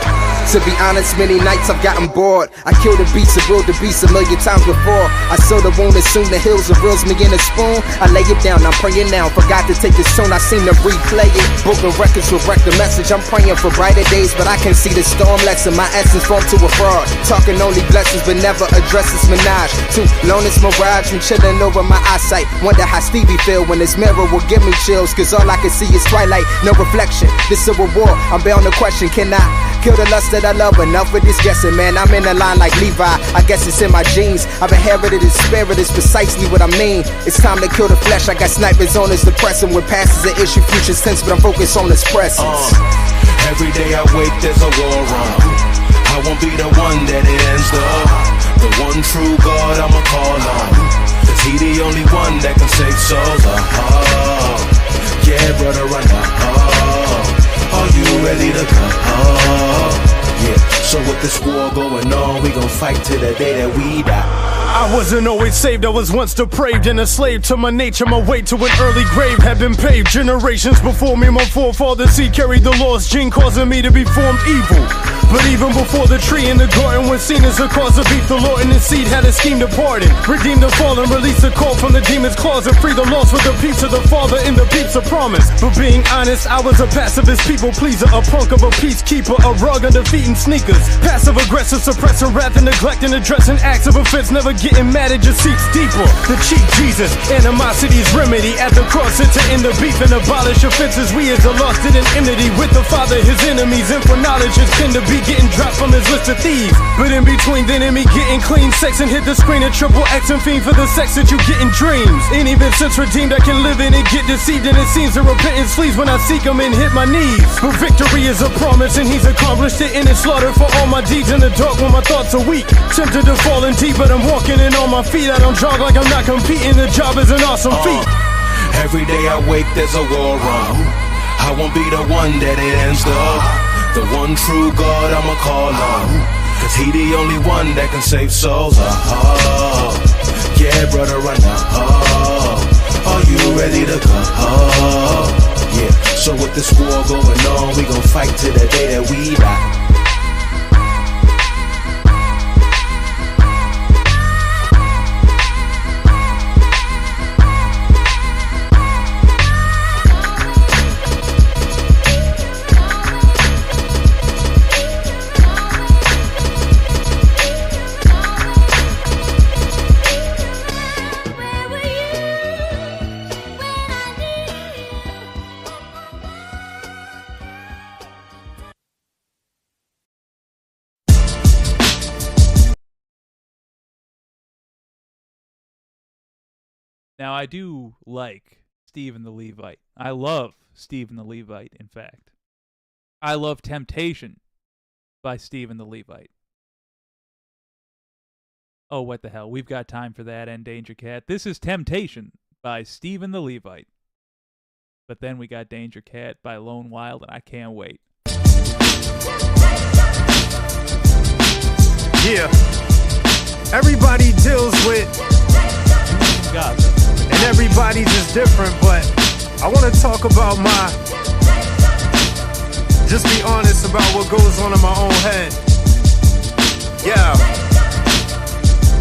To be honest, many nights I've gotten bored. I killed the beast and willed the beast a million times before. I sew the wound and soon the hills of reels me in a spoon. I lay it down, I'm praying now. Forgot to take this tune, I seem to replay it. Broken records will wreck the message. I'm praying for brighter days, but I can see the storm lessen. My essence formed to a fraud. Talking only blessings, but never address this menage. Too long as mirage from chilling over my eyesight. Wonder how Stevie feel when this mirror will give me chills. Cause all I can see is twilight, no reflection. This civil war, I'm bound to question. Can I kill the lust that I love? Enough with this guessing, man. I'm in the line like Levi. I guess it's in my genes. I've inherited his spirit, is precisely what I mean. It's time to kill the flesh. I got snipers on his depressing. With past is an issue, future tense, but I'm focused on his presence. Every day I wake, there's a war on. I won't be the one that it ends though. The one true God I'ma call on. Cause he the only one that can save souls. Yeah, brother, I know. Are you ready to go? Yeah, so with this war going on, we gon' fight till the day that we die. I wasn't always saved, I was once depraved and a slave to my nature. My way to an early grave had been paved. Generations before me, my forefathers, he carried the lost gene, causing me to be formed evil. But even before the tree in the garden was seen as a cause of beef, the Lord in his seed had a scheme to pardon, redeem the fallen, release a call from the demon's claws, and free the lost with the peace of the Father in the peeps of promise. But being honest, I was a pacifist people pleaser, a punk of a peacekeeper, a rug undefeating sneakers, passive aggressive, suppressing wrath and neglecting, addressing acts of offense, never getting mad, it just seeps deeper. The cheap Jesus, animosity's remedy at the cross, enter in the beef and abolish offenses. We as the lost in an enmity with the Father, his enemies, and for knowledge is kin to be getting dropped from his list of thieves. But in between then and me getting clean sex and hit the screen and triple X and fiend for the sex that you get in dreams. Ain't even since redeemed I can live in and get deceived, and it seems the repentance flees when I seek him and hit my knees. But victory is a promise and he's accomplished it in his slaughter for all my deeds in the dark when my thoughts are weak. Tempted to fall in deep, but I'm walking in on my feet. I don't jog like I'm not competing, the job is an awesome feat. Every day I wake there's a war on. I won't be the one that it ends though. The one true God I'ma call on, cause he the only one that can save souls. Yeah, brother, I know. Are you ready to go? Yeah, so with this war going on, we gon' fight till the day that we die. Now, I do like Stephen the Levite. I love Stephen the Levite, in fact. I love Temptation by Stephen the Levite. Oh, what the hell. We've got time for that, and Danger Cat. This is Temptation by Stephen the Levite. But then we got Danger Cat by Lone Wild, and I can't wait. Yeah. Everybody deals with... God. And everybody's is different, but I want to talk about just be honest about what goes on in my own head. Yeah.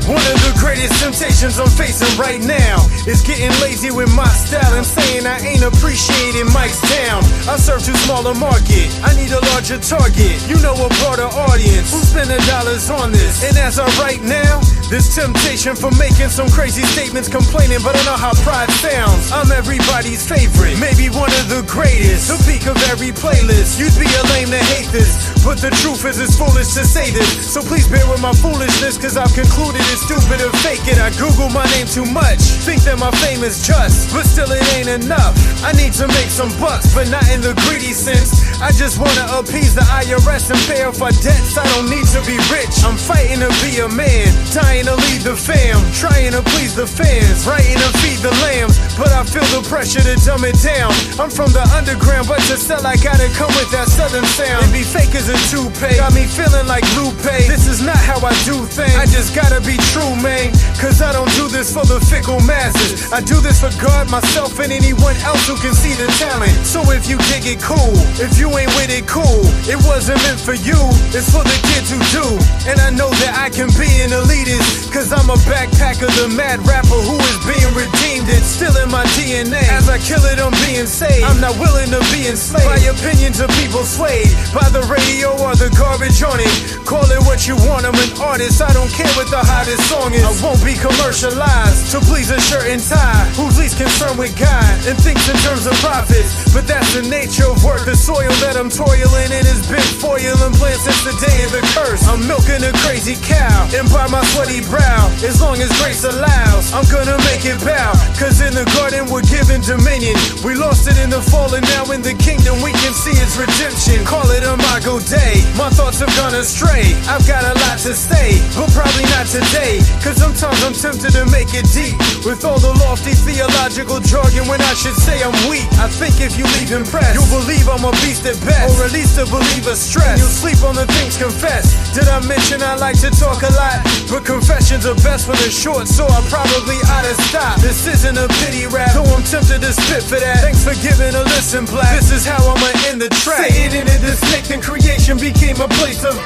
One of the greatest temptations I'm facing right now is getting lazy with my style and saying I ain't appreciating Mike's town. I serve too small a market, I need a larger target. You know, a broader audience who's spending dollars on this. And as of right now, this temptation for making some crazy statements, complaining, but I know how pride sounds. I'm everybody's favorite, maybe one of the greatest, the peak of every playlist. You'd be a lame to hate this, But the truth is it's foolish to say this, so please bear with my foolishness, cause I've concluded it's stupid to fake it. I Google my name too much, think that my fame is just, but still it ain't enough. I need to make some bucks, but not in the greedy sense. I just wanna appease the IRS and pay off our debts. I don't need to be rich, I'm fighting to be a man, dying to lead the fam, trying to please the fans, writing to feed the lambs. But I feel the pressure to dumb it down. I'm from the underground, but to sell I gotta come with that southern sound. It be fake as a toupee, got me feeling like Lupe. This is not how I do things, I just gotta be true, man. Cause I don't do this for the fickle masses, I do this for God, myself, and anyone else who can see the talent. So if you dig it, cool. If you ain't with it, cool. It wasn't meant for you, it's for the kids who do. And I know that I can be an elitist, cause I'm a backpacker, the mad rapper who is being redeemed. It's still in my DNA. As I kill it, I'm being saved. I'm not willing to be enslaved by opinions of people swayed by the radio or the garbage on it. Call it what you want, I'm an artist. I don't care what the hottest song is. I won't be commercialized to please a shirt and tie who's least concerned with God and thinks in terms of profits. But that's the nature of work. The soil that I'm toiling in has been foil and plant since the day of the curse. I'm milking a crazy cow and by my sweaty brow. As long as grace allows, I'm gonna make it bow. Cause in the garden we're given dominion. We lost it in the fall and now in the kingdom we can see its redemption. Call it a Mago day. My thoughts have gone astray. I've got a lot to say, but probably not today. Cause sometimes I'm tempted to make it deep with all the lofty theological jargon when I should say I'm weak. I think if you leave impressed, you'll believe I'm a beast at best, or at least a believer stressed. You'll sleep on the things confessed. Did I mention I like to talk a lot? But confessions are best when they're short, so I probably ought to stop. This isn't a pity rap, though I'm tempted to spit for that. Thanks for giving a listen, Black. This is how I'ma end the track. Say it into this next and creation became a place of.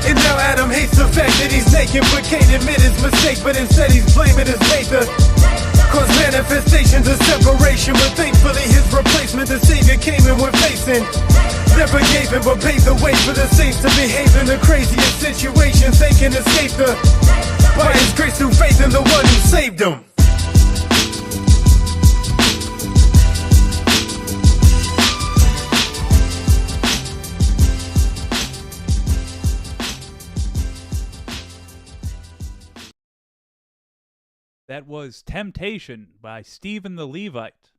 And now Adam hates the fact that he's naked, but can't admit his mistake, but instead he's blaming his maker. Cause manifestations of separation, but thankfully his replacement, the savior, came and we're facing. Never gave him but paved the way for the saints to behave in the craziest situations they can escape the. By his grace through faith in the one who saved them. That was Temptation by Stephen the Levite.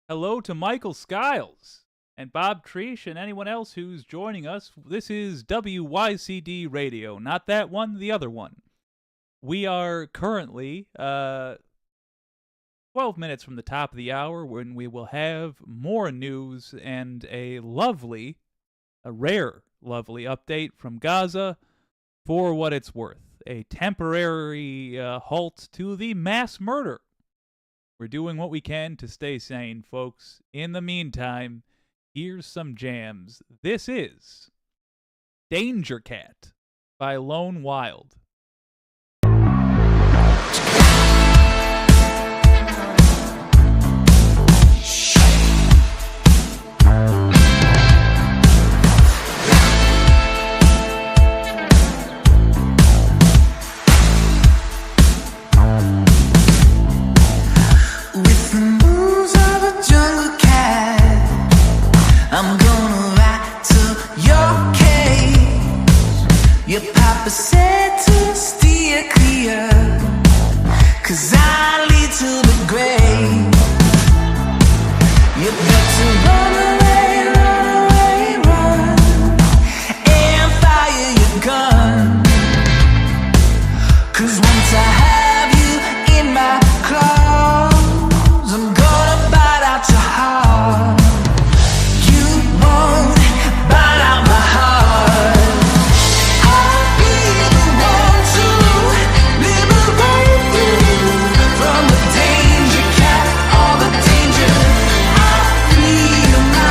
Hello to Michael Skiles and Bob Treesh and anyone else who's joining us. This is WYCD Radio, not that one, the other one. We are currently 12 minutes from the top of the hour when we will have more news and a rare, lovely update from Gaza for what it's worth. A temporary halt to the mass murder. We're doing what we can to stay sane, folks. In the meantime, here's some jams. This is Danger Cat by Lone Wild. I'm gonna ride to your cage. Your papa said to steer clear, 'cause I lead to the grave. You better run away, run, and fire your gun. 'Cause once I have you in my claws, I'm gonna bite out your heart. From the danger cat, all the danger, I feel my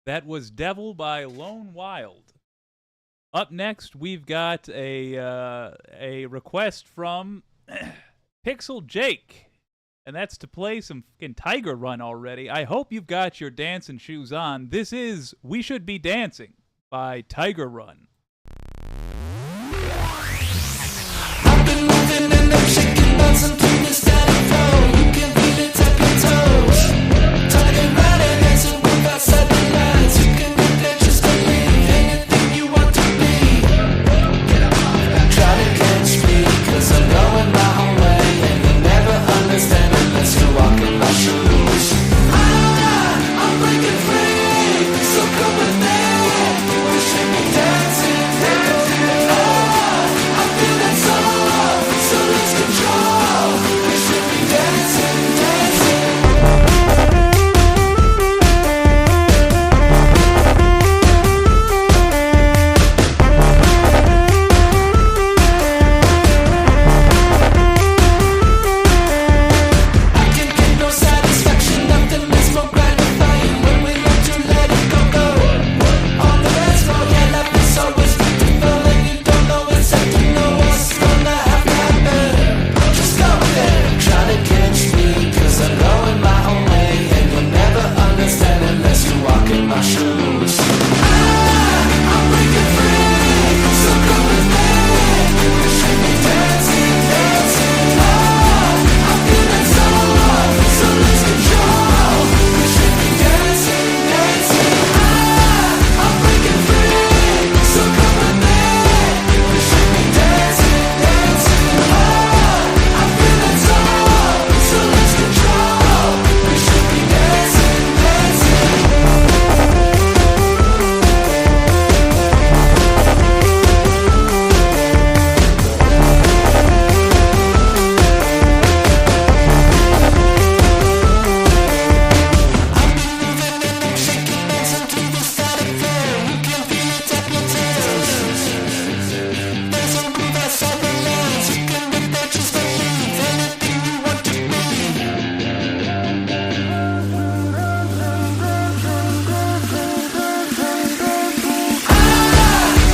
That was Devil by Lone Wild. Up next, we've got a request from Pixel Jake, and that's to play some fucking Tiger Run already. I hope you've got your dancing shoes on. This is We Should Be Dancing by Tiger Run. I've been moving and I'm shaking, bouncing to the static flow. You can feel it, tap your toes. Tiger riding, dancing with outside the lines. You can get there just to leave anything you want to be. Try to catch me, cause I'm going my own way, and you'll never understand unless you walk in my shoes. I'm breaking free, so come with me. We should be dancing, dancing. I feel that soul, so lose control. We should be dancing, I can get no satisfaction, nothing is more gratifying when we learn to let it go. On the dance floor, yeah, life is always beautiful, and you don't know exactly know what's gonna have to happen. Just go there, try to catch me, cause I'm going my own way, and you'll never understand unless you walk in my shoes. I'm breaking free, so come with me. We should be dancing, dancing. I feel that soul, so lose control. We should be dancing, dancing. I'm breaking free, so come with me. We should be dancing, dancing. I feel that soul, so lose control. We should be dancing, shaking, dancing to the static flow. You can feel it, tap your toes. There's a groove outside the lines. You can get there just to leave anything you want to be.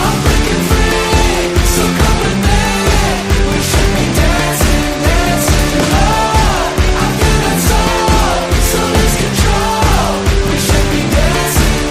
I'm breaking free, so come with me. We should be dancing, dancing. I feel that soul, so lose control. We should be dancing,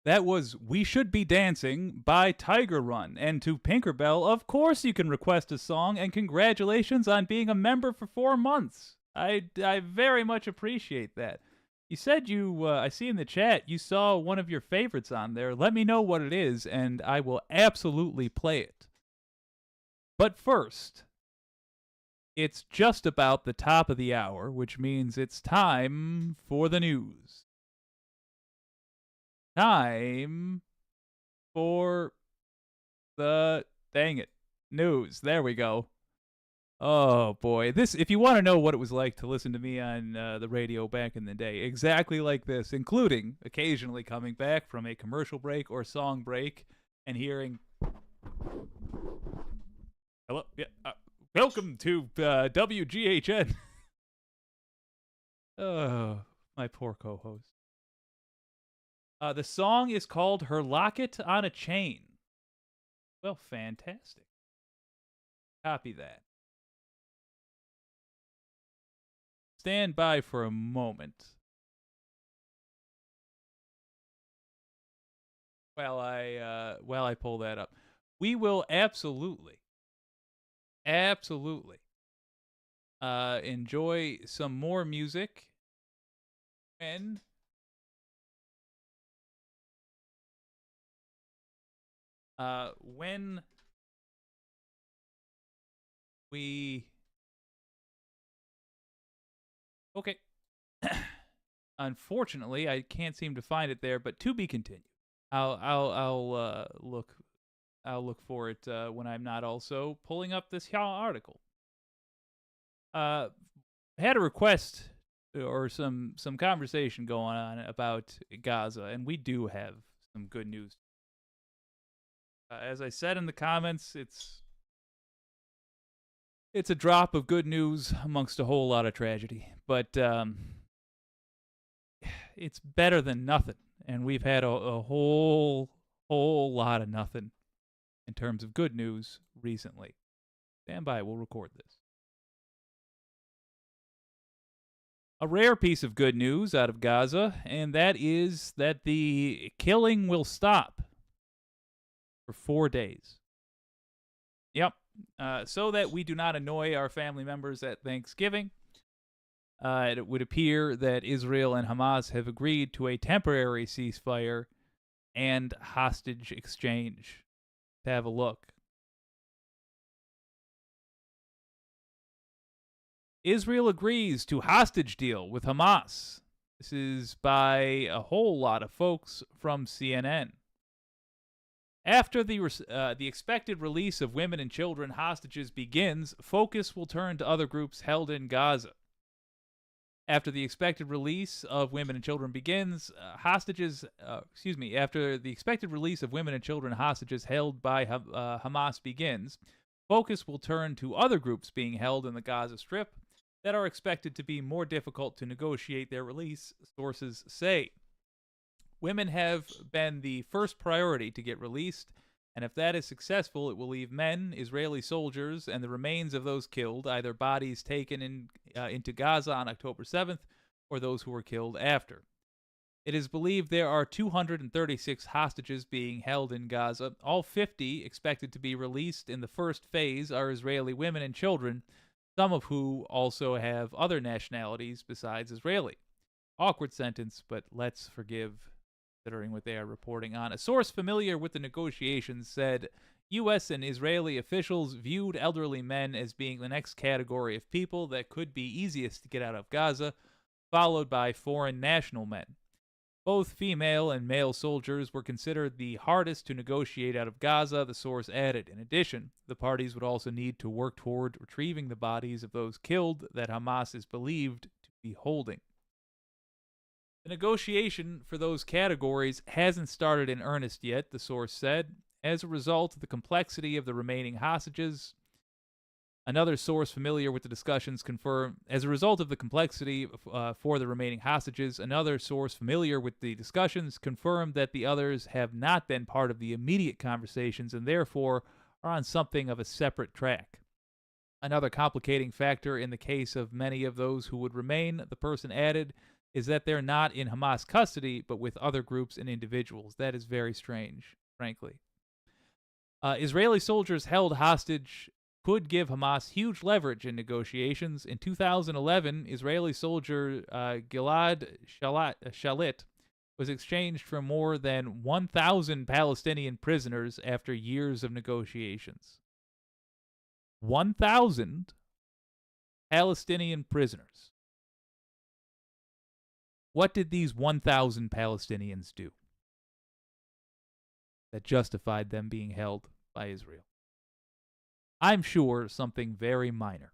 That was We Should Be Dancing by Tiger Run. And to Pinkerbell, of course you can request a song, and congratulations on being a member for 4 months. I very much appreciate that. You said I see in the chat, you saw one of your favorites on there. Let me know what it is, and I will absolutely play it. But first, it's just about the top of the hour, which means it's time for the news. Time for the news. There we go. Oh boy, if you want to know what it was like to listen to me on the radio back in the day, exactly like this, including occasionally coming back from a commercial break or song break and hearing, hello, yeah, welcome to WGHN. Oh, my poor co-host. The song is called Her Locket on a Chain. Well, fantastic. Copy that. Stand by for a moment while I pull that up. We will absolutely enjoy some more music when we okay. Unfortunately, I can't seem to find it there, but to be continued. I'll look for it when I'm not also pulling up this article. Had a request or some conversation going on about Gaza, and we do have some good news. As I said in the comments, it's a drop of good news amongst a whole lot of tragedy, but it's better than nothing, and we've had a whole lot of nothing in terms of good news recently. Stand by, we'll record this. A rare piece of good news out of Gaza, and that is that the killing will stop for 4 days. Yep. So that we do not annoy our family members at Thanksgiving, it would appear that Israel and Hamas have agreed to a temporary ceasefire and hostage exchange. To have a look. Israel agrees to hostage deal with Hamas. This is by a whole lot of folks from CNN. After the expected release of women and children hostages begins, focus will turn to other groups held in Gaza. After the expected release of women and children begins, after the expected release of women and children hostages held by Hamas begins, focus will turn to other groups being held in the Gaza Strip that are expected to be more difficult to negotiate their release, sources say. Women have been the first priority to get released, and if that is successful, it will leave men, Israeli soldiers, and the remains of those killed, either bodies taken into Gaza on October 7th or those who were killed after. It is believed there are 236 hostages being held in Gaza. All 50 expected to be released in the first phase are Israeli women and children, some of who also have other nationalities besides Israeli. Awkward sentence, but let's forgive considering what they are reporting on. A source familiar with the negotiations said U.S. and Israeli officials viewed elderly men as being the next category of people that could be easiest to get out of Gaza, followed by foreign national men. Both female and male soldiers were considered the hardest to negotiate out of Gaza, the source added. In addition, the parties would also need to work toward retrieving the bodies of those killed that Hamas is believed to be holding. The negotiation for those categories hasn't started in earnest yet, the source said. As a result of the complexity of the remaining hostages, another source familiar with the discussions confirmed, as a result of the complexity for the remaining hostages, another source familiar with the discussions confirmed that the others have not been part of the immediate conversations and therefore are on something of a separate track. Another complicating factor in the case of many of those who would remain, the person added, is that they're not in Hamas custody, but with other groups and individuals. That is very strange, frankly. Israeli soldiers held hostage could give Hamas huge leverage in negotiations. In 2011, Israeli soldier Gilad Shalit was exchanged for more than 1,000 Palestinian prisoners after years of negotiations. 1,000 Palestinian prisoners. What did these 1,000 Palestinians do that justified them being held by Israel? I'm sure something very minor.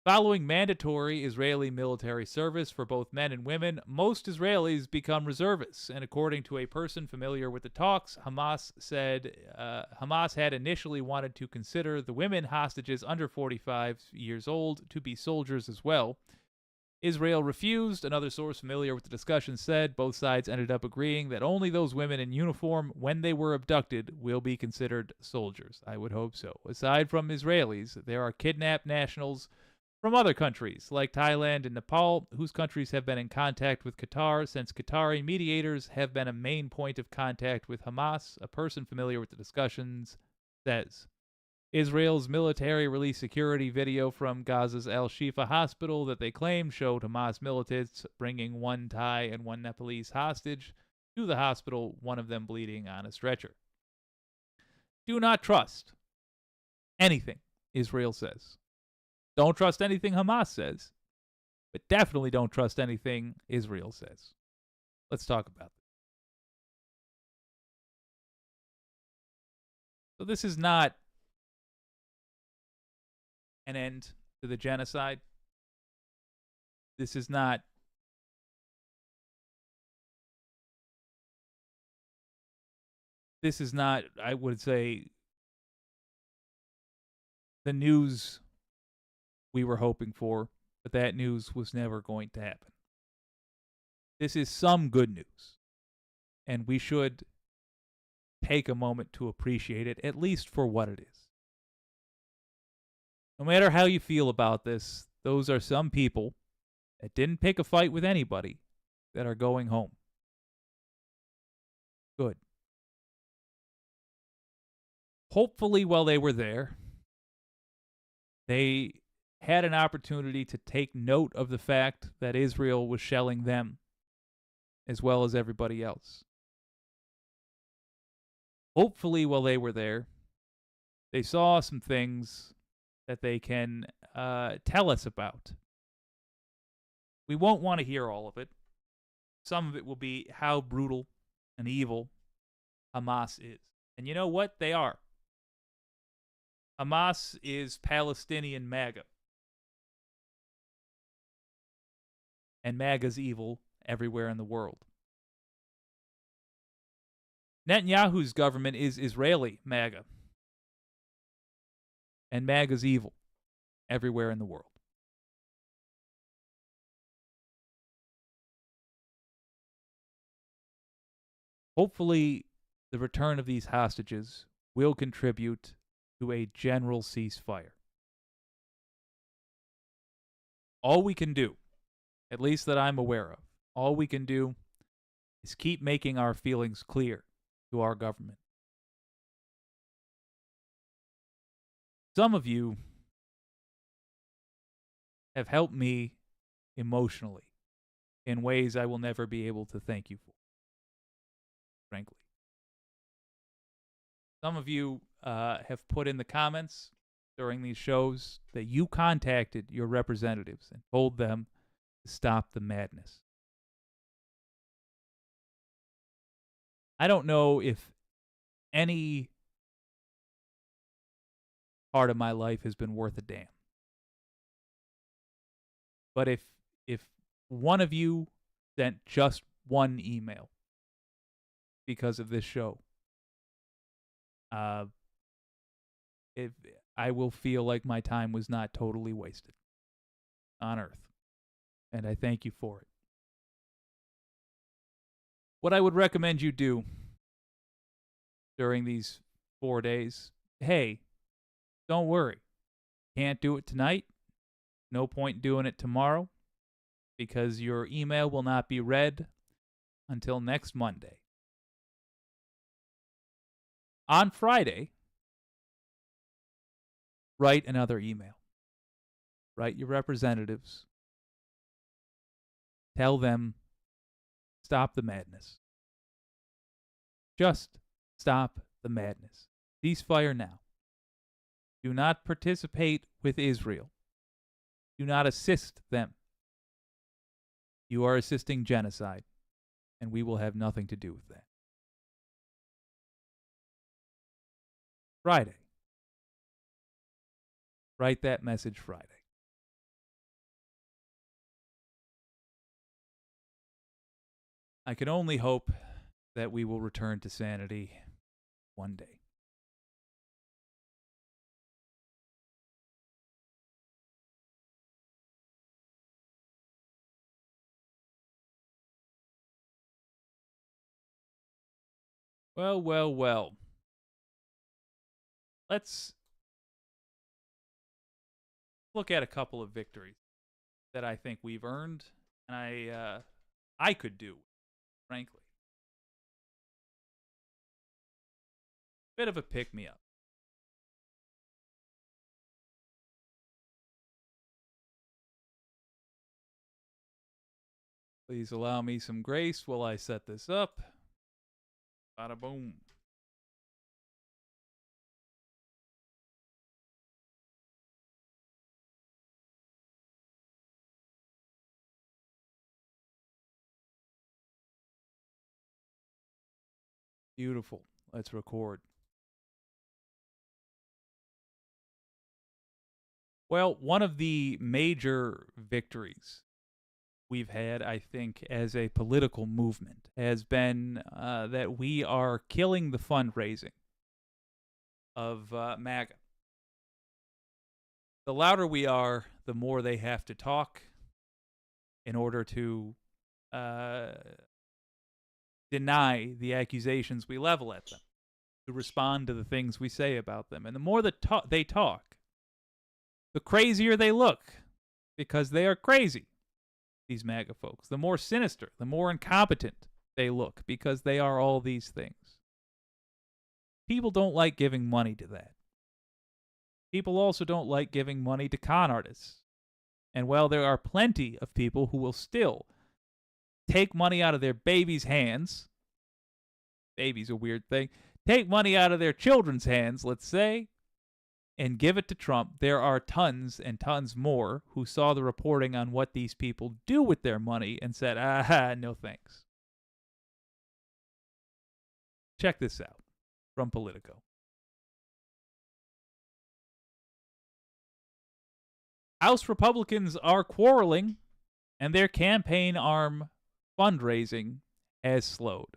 Following mandatory Israeli military service for both men and women, most Israelis become reservists, and according to a person familiar with the talks, Hamas said Hamas had initially wanted to consider the women hostages under 45 years old to be soldiers as well. Israel refused. Another source familiar with the discussion said both sides ended up agreeing that only those women in uniform, when they were abducted, will be considered soldiers. I would hope so. Aside from Israelis, there are kidnapped nationals from other countries, like Thailand and Nepal, whose countries have been in contact with Qatar since Qatari mediators have been a main point of contact with Hamas, a person familiar with the discussions says. Israel's military released security video from Gaza's Al-Shifa hospital that they claim showed Hamas militants bringing one Thai and one Nepalese hostage to the hospital, one of them bleeding on a stretcher. Do not trust anything Israel says. Don't trust anything Hamas says, but definitely don't trust anything Israel says. Let's talk about this. So this is not an end to the genocide. This is not I would say, the news we were hoping for, but that news was never going to happen. This is some good news, and we should take a moment to appreciate it, at least for what it is. No matter how you feel about this, those are some people that didn't pick a fight with anybody that are going home. Good. Hopefully, while they were there, they had an opportunity to take note of the fact that Israel was shelling them as well as everybody else. Hopefully, while they were there, they saw some things that they can tell us about. We won't want to hear all of it. Some of it will be how brutal and evil Hamas is. And you know what? They are. Hamas is Palestinian MAGA. And MAGA's evil everywhere in the world. Netanyahu's government is Israeli MAGA. And MAGA's evil everywhere in the world. Hopefully, the return of these hostages will contribute to a general ceasefire. All we can do, at least that I'm aware of, all we can do is keep making our feelings clear to our government. Some of you have helped me emotionally in ways I will never be able to thank you for, frankly. Some of you have put in the comments during these shows that you contacted your representatives and told them to stop the madness. I don't know if any part of my life has been worth a damn. But if one of you sent just one email because of this show, if I will feel like my time was not totally wasted on Earth. And I thank you for it. What I would recommend you do during these 4 days, hey, don't worry. Can't do it tonight. No point doing it tomorrow because your email will not be read until next Monday. On Friday, write another email. Write your representatives. Tell them, stop the madness. Just stop the madness. Ceasefire now. Do not participate with Israel. Do not assist them. You are assisting genocide, and we will have nothing to do with that. Friday. Write that message Friday. I can only hope that we will return to sanity one day. Well. Let's look at a couple of victories that I think we've earned, and I could do, frankly. Bit of a pick-me-up. Please allow me some grace while I set this up. Bada boom. Beautiful. Let's record. Well, one of the major victories we've had, I think, as a political movement has been that we are killing the fundraising of MAGA. The louder we are, the more they have to talk in order to deny the accusations we level at them, to respond to the things we say about them. And the more they talk, the crazier they look, because they are crazy, these MAGA folks. The more sinister, the more incompetent they look, because they are all these things. People don't like giving money to that. People also don't like giving money to con artists. And while there are plenty of people who will still take money out of their babies' hands, baby's a weird thing, take money out of their children's hands, let's say, and give it to Trump, there are tons and tons more who saw the reporting on what these people do with their money and said, no thanks. Check this out from Politico. House Republicans are quarreling, and their campaign arm fundraising has slowed.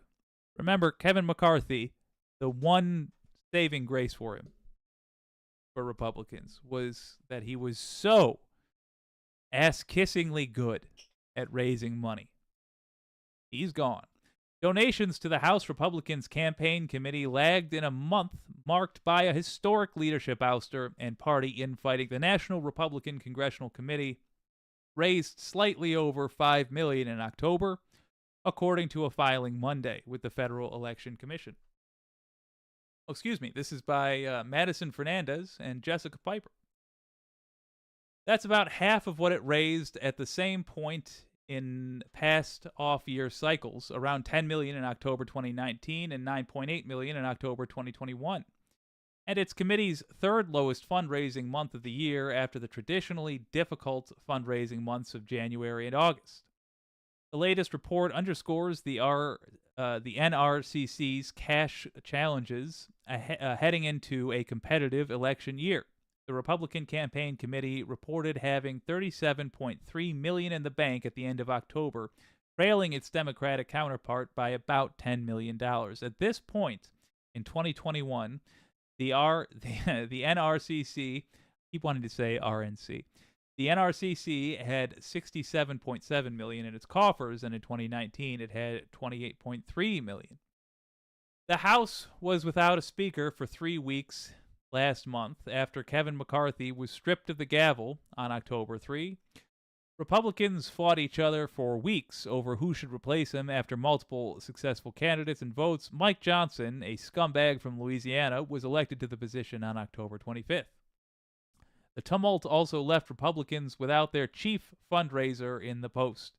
Remember, Kevin McCarthy, the one saving grace for him, for Republicans, was that he was so ass-kissingly good at raising money. He's gone. Donations to the House Republicans campaign committee lagged in a month marked by a historic leadership ouster and party infighting. The National Republican Congressional Committee raised slightly over $5 million in October, according to a filing Monday with the Federal Election Commission. Oh, excuse me, this is by Madison Fernandez and Jessica Piper. That's about half of what it raised at the same point in past off-year cycles, around $10 million in October 2019 and $9.8 million in October 2021. And it's committee's third lowest fundraising month of the year after the traditionally difficult fundraising months of January and August. The latest report underscores the NRCC's cash challenges heading into a competitive election year. The Republican Campaign Committee reported having $37.3 million in the bank at the end of October, trailing its Democratic counterpart by about $10 million. At this point in 2021, the NRCC, keep wanting to say RNC, the NRCC had $67.7 million in its coffers, and in 2019 it had $28.3 million. The House was without a speaker for 3 weeks last month after Kevin McCarthy was stripped of the gavel on October 3. Republicans fought each other for weeks over who should replace him after multiple successful candidates and votes. Mike Johnson, a scumbag from Louisiana, was elected to the position on October 25th. The tumult also left Republicans without their chief fundraiser in the post.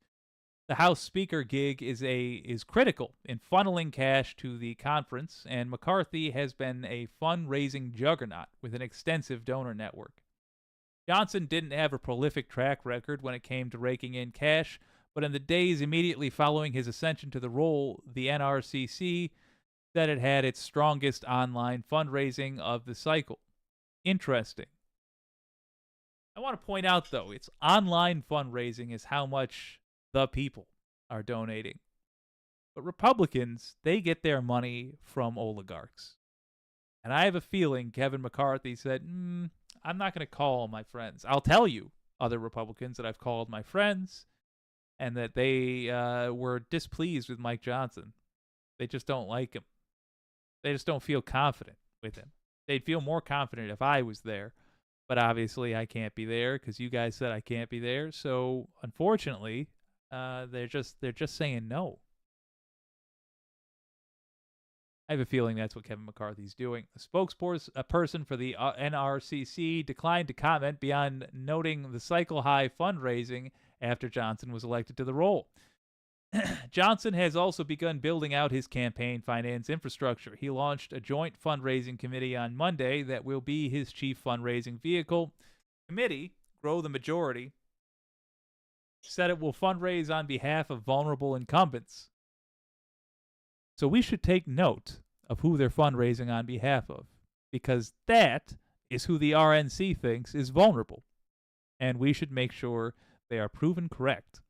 The House Speaker gig is critical in funneling cash to the conference, and McCarthy has been a fundraising juggernaut with an extensive donor network. Johnson didn't have a prolific track record when it came to raking in cash, but in the days immediately following his ascension to the role, the NRCC said it had its strongest online fundraising of the cycle. Interesting. I want to point out, though, it's online fundraising is how much the people are donating. But Republicans, they get their money from oligarchs. And I have a feeling Kevin McCarthy said, I'm not going to call my friends. I'll tell you other Republicans that I've called my friends and that they were displeased with Mike Johnson. They just don't like him. They just don't feel confident with him. They'd feel more confident if I was there. But obviously I can't be there because you guys said I can't be there. So unfortunately, they're just saying no. I have a feeling that's what Kevin McCarthy's doing. A spokesperson for the NRCC declined to comment beyond noting the cycle-high fundraising after Johnson was elected to the role. Johnson has also begun building out his campaign finance infrastructure. He launched a joint fundraising committee on Monday that will be his chief fundraising vehicle. Committee, Grow the Majority, said it will fundraise on behalf of vulnerable incumbents. So we should take note of who they're fundraising on behalf of, because that is who the RNC thinks is vulnerable. And we should make sure they are proven correct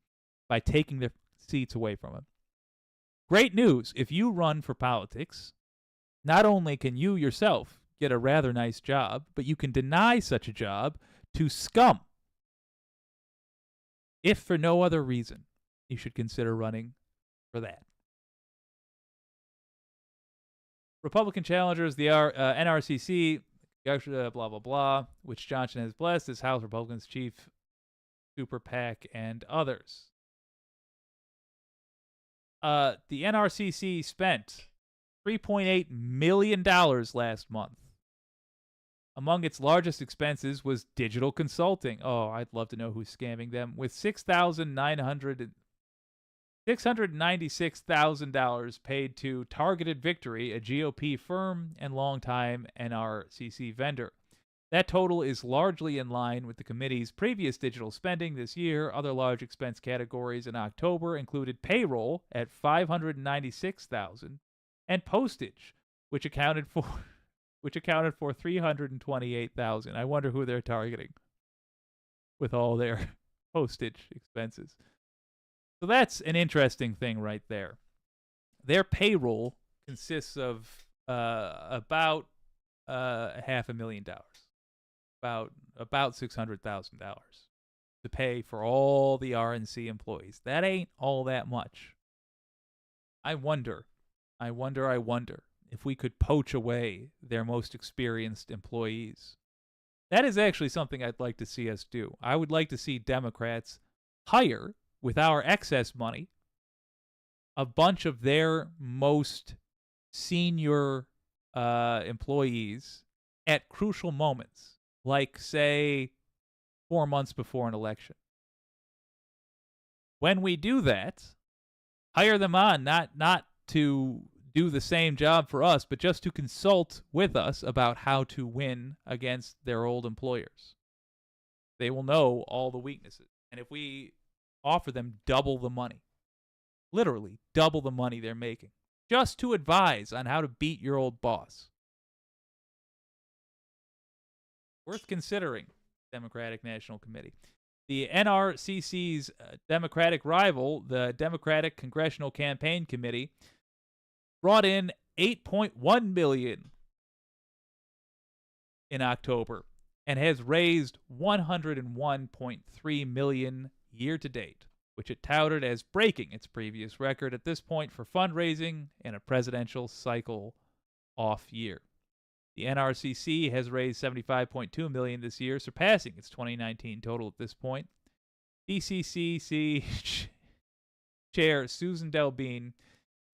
by taking their seats away from them. Great news. If you run for politics, not only can you yourself get a rather nice job, but you can deny such a job to scum. If for no other reason, you should consider running for that. Republican challengers, the NRCC, blah, blah, blah, which Johnson has blessed as House Republicans' chief super PAC and others. The NRCC spent $3.8 million last month. Among its largest expenses was digital consulting. Oh, I'd love to know who's scamming them. With $696,000 paid to Targeted Victory, a GOP firm and longtime NRCC vendor. That total is largely in line with the committee's previous digital spending this year. Other large expense categories in October included payroll at $596,000 and postage, which accounted for $328,000. I wonder who they're targeting with all their postage expenses. So that's an interesting thing right there. Their payroll consists of about $500,000, about $600,000 to pay for all the RNC employees. That ain't all that much. I wonder if we could poach away their most experienced employees. That is actually something I'd like to see us do. I would like to see Democrats hire, with our excess money, a bunch of their most senior employees at crucial moments, like, say, 4 months before an election. When we do that, hire them on, not to do the same job for us, but just to consult with us about how to win against their old employers. They will know all the weaknesses. And if we offer them double the money, literally double the money they're making, just to advise on how to beat your old boss. Worth considering, Democratic National Committee. The NRCC's Democratic rival, the Democratic Congressional Campaign Committee, brought in $8.1 million in October and has raised $101.3 million year to date, which it touted as breaking its previous record at this point for fundraising in a presidential cycle off year. The NRCC has raised $75.2 million this year, surpassing its 2019 total at this point. DCCC Chair Susan Delbene,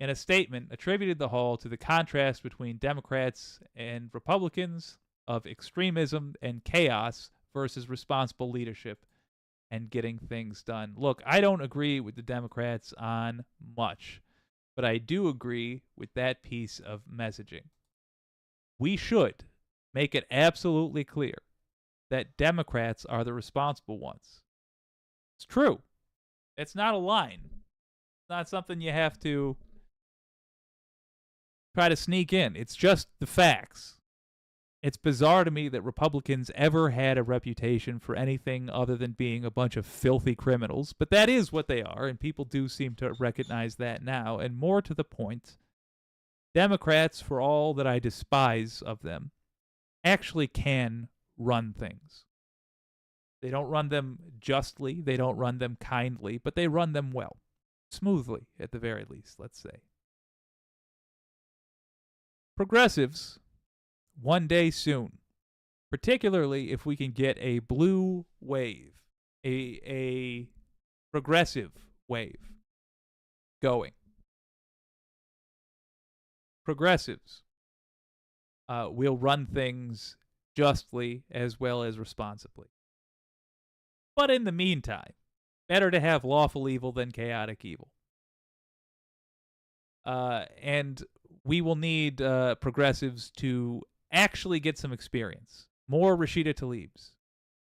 in a statement, attributed the haul to the contrast between Democrats and Republicans of extremism and chaos versus responsible leadership and getting things done. Look, I don't agree with the Democrats on much, but I do agree with that piece of messaging. We should make it absolutely clear that Democrats are the responsible ones. It's true. It's not a line. It's not something you have to try to sneak in. It's just the facts. It's bizarre to me that Republicans ever had a reputation for anything other than being a bunch of filthy criminals, but that is what they are, and people do seem to recognize that now. And more to the point, Democrats, for all that I despise of them, actually can run things. They don't run them justly, they don't run them kindly, but they run them well. Smoothly, at the very least, let's say. Progressives, one day soon, particularly if we can get a blue wave, a progressive wave going. Progressives will run things justly as well as responsibly. But in the meantime, better to have lawful evil than chaotic evil. And we will need progressives to actually get some experience. More Rashida Tlaibs.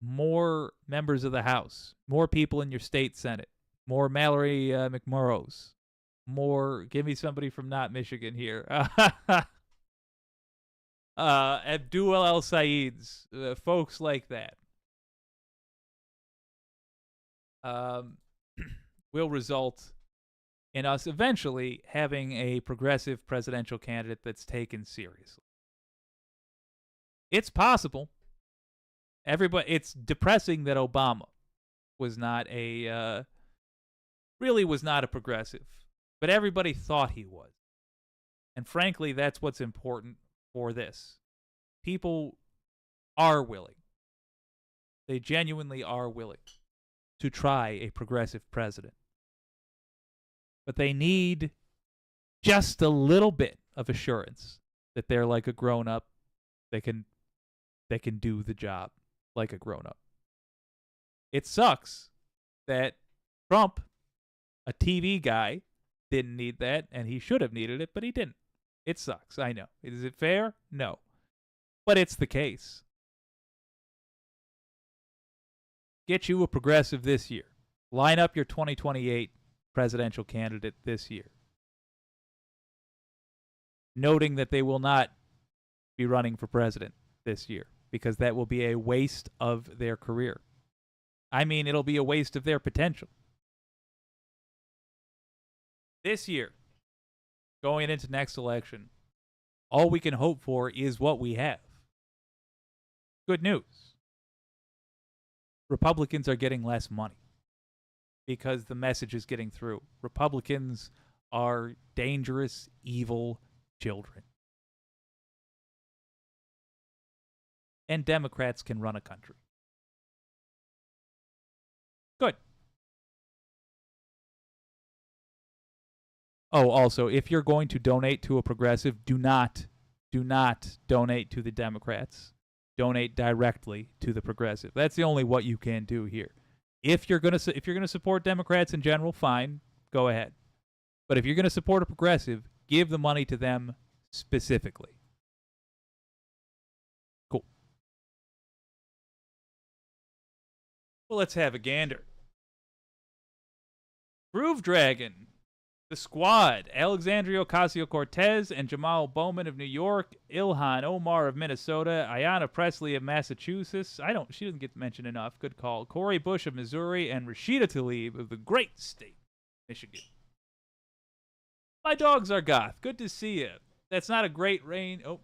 More members of the House. More people in your state Senate. More Mallory McMurrows. More, give me somebody from not Michigan here. Abdul El Saids. Folks like that. will result in us eventually having a progressive presidential candidate that's taken seriously. It's possible. It's depressing that Obama was not a progressive, but everybody thought he was. And frankly, that's what's important for this. People are willing. They genuinely are willing to try a progressive president. But they need just a little bit of assurance that they're like a grown-up. They can do the job like a grown-up. It sucks that Trump, a TV guy, didn't need that, and he should have needed it, but he didn't. It sucks, I know. Is it fair? No. But it's the case. Get you a progressive this year. Line up your 2028 presidential candidate this year. Noting that they will not be running for president this year, because that will be a waste of their career. I mean, it'll be a waste of their potential. This year, going into next election, all we can hope for is what we have. Good news. Republicans are getting less money because the message is getting through. Republicans are dangerous, evil children. And Democrats can run a country. Good. Oh, also, if you're going to donate to a progressive, do not donate to the Democrats. Donate directly to the progressive. That's the only what you can do here. If you're gonna support Democrats in general, fine, go ahead. But if you're gonna support a progressive, give the money to them specifically. Cool. Well, let's have a gander. Groove Dragon, The Squad, Alexandria Ocasio-Cortez and Jamal Bowman of New York, Ilhan Omar of Minnesota, Ayanna Pressley of Massachusetts. She doesn't get mentioned enough. Good call. Cori Bush of Missouri and Rashida Tlaib of the great state, Michigan. My dogs are goth. Good to see you. That's not a great rain. Oh.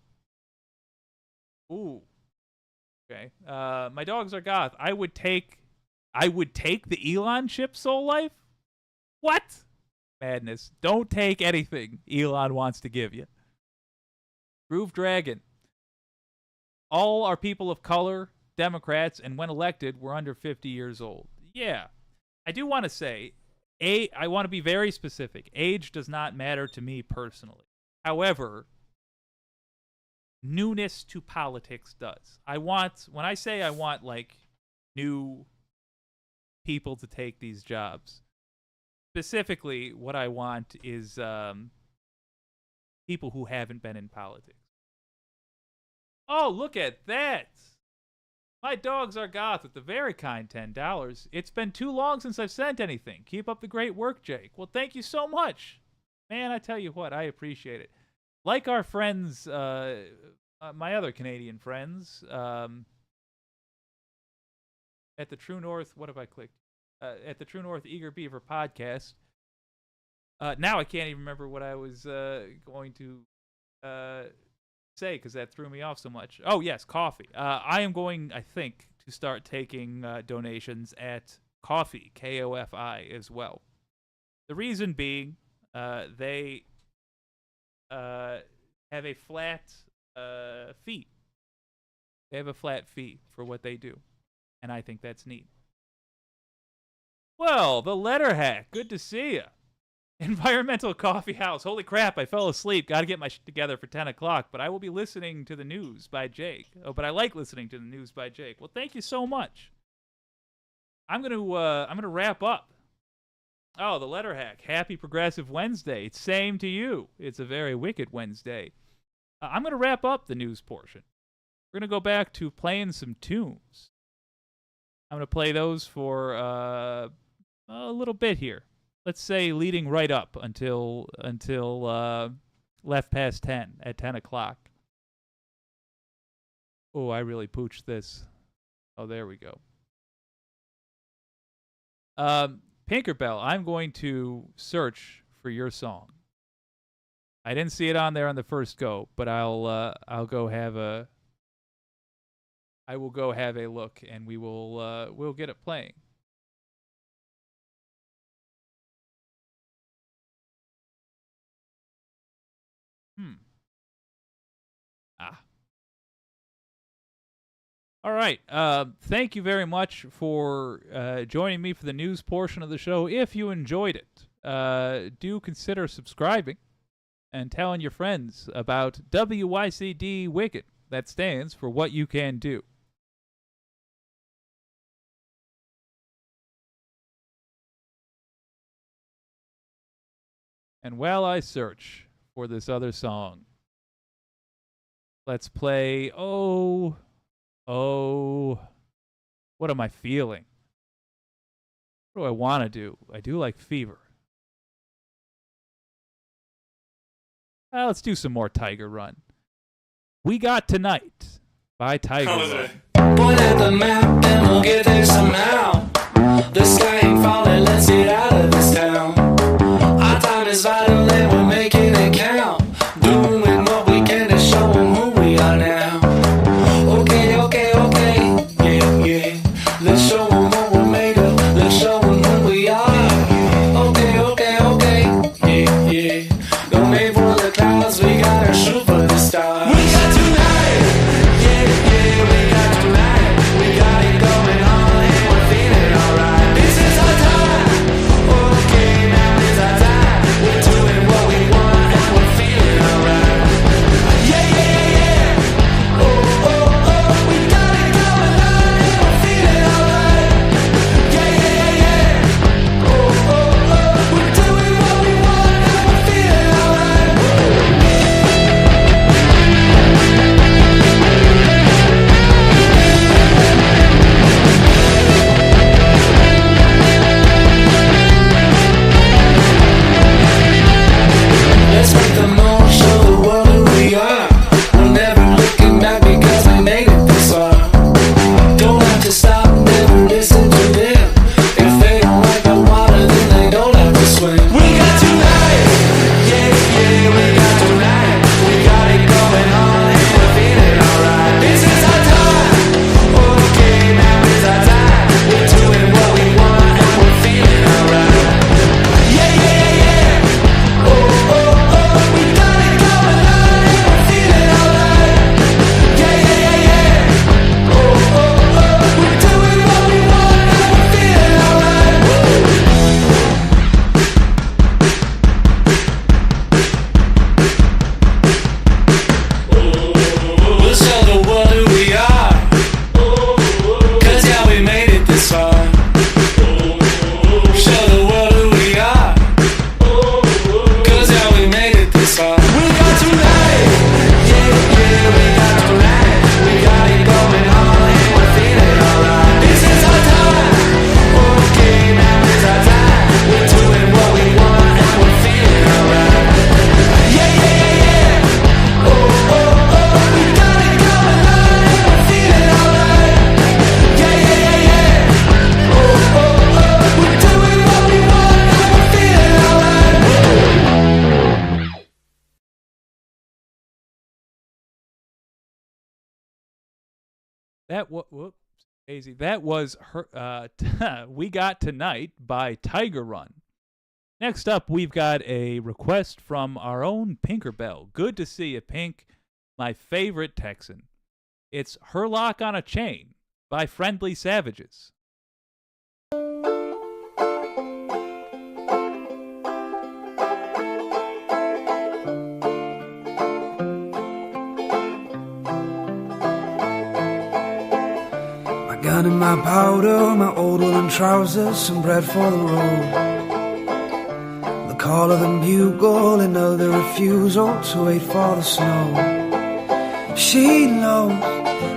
Ooh. Okay. My dogs are goth. I would take the Elon chip Soul Life. What? Madness. Don't take anything Elon wants to give you. Groove Dragon. All are people of color, Democrats, and when elected, were under 50 years old. Yeah. I do want to say, I want to be very specific. Age does not matter to me personally. However, newness to politics does. When I say I want, like, new people to take these jobs, specifically, what I want is people who haven't been in politics. Oh, look at that! My dogs are goth with the very kind $10. It's been too long since I've sent anything. Keep up the great work, Jake. Well, thank you so much. Man, I tell you what, I appreciate it. Like our friends, my other Canadian friends, at the True North, what have I clicked? At the True North Eager Beaver podcast. Now I can't even remember what I was going to say because that threw me off so much. Oh, yes, coffee. I am going, I think, to start taking donations at Coffee, KOFI, as well. The reason being, they have a flat fee. They have a flat fee for what they do, and I think that's neat. Well, the letter hack. Good to see you. Environmental Coffee House. Holy crap, I fell asleep. Got to get my shit together for 10 o'clock, but I will be listening to the news by Jake. Oh, but I like listening to the news by Jake. Well, thank you so much. I'm going to wrap up. Oh, the letter hack. Happy Progressive Wednesday. Same to you. It's a very wicked Wednesday. I'm going to wrap up the news portion. We're going to go back to playing some tunes. I'm going to play those for a little bit here. Let's say leading right up until left past 10 at 10 o'clock. Oh, I really pooched this. Oh, there we go. Pinkerbell, I'm going to search for your song. I didn't see it on there on the first go, but I will go have a look, and we'll get it playing. All right. Thank you very much for joining me for the news portion of the show. If you enjoyed it, do consider subscribing and telling your friends about WYCD Wicked. That stands for What You Can Do. And while I search for this other song, let's play Oh, what am I feeling? What do I want to do? I do like Fever. Let's do some more Tiger Run. We Got Tonight by Tiger Run. Point at the map and we'll get there somehow. The sky ain't falling, let's get out of this town. Our time is vital and we're making it count. Doing what we can to show them who we are now. Okay, yeah. Let's show them what we're made of. Let's show them who we are. Okay, yeah. Don't aim for the clouds, we gotta shoot for the stars. We got tonight, yeah, we got tonight. We got it going on and we're feeling alright. This is our time, okay, now is our time. We're doing what we want and we're feeling alright. Yeah. Oh, we got it going on and we're feeling alright. Yeah. Oh, we're doing what we want and we're feeling alright. Let's make the most, show the world who we are. We're never looking back because we made it this far. Don't have to stop, never listen to them. If they don't like the water, then they don't have to swim. We got tonight, yeah, we got tonight. We got it going on and we're feeling alright. This is our time, okay, now is our time. We're doing what we want and we're feeling alright. Yeah. Oh, we got it going on and we're feeling alright. Yeah. Oh, we're doing what we want and we're feeling alright. We'll show the world who we are. 'Cause yeah, we made it this far. Show the world who we are. 'Cause yeah, we made it this far. We got tonight, yeah, we got tonight. We got it going on and we're feeling alright. This is our time, okay, now is our time. We're doing what we want and we're feeling alright. Yeah. Oh, we got it going on and we're feeling alright. Yeah. Oh, we're doing what we want and we're feeling alright. That was her. We Got Tonight by Tiger Run. Next up, we've got a request from our own Pinkerbell. Good to see you, Pink. My favorite Texan. It's Her Lock on a Chain by Friendly Savages. My gun and my powder, my old woolen trousers, some bread for the road. The call of the bugle, another refusal to wait for the snow. She knows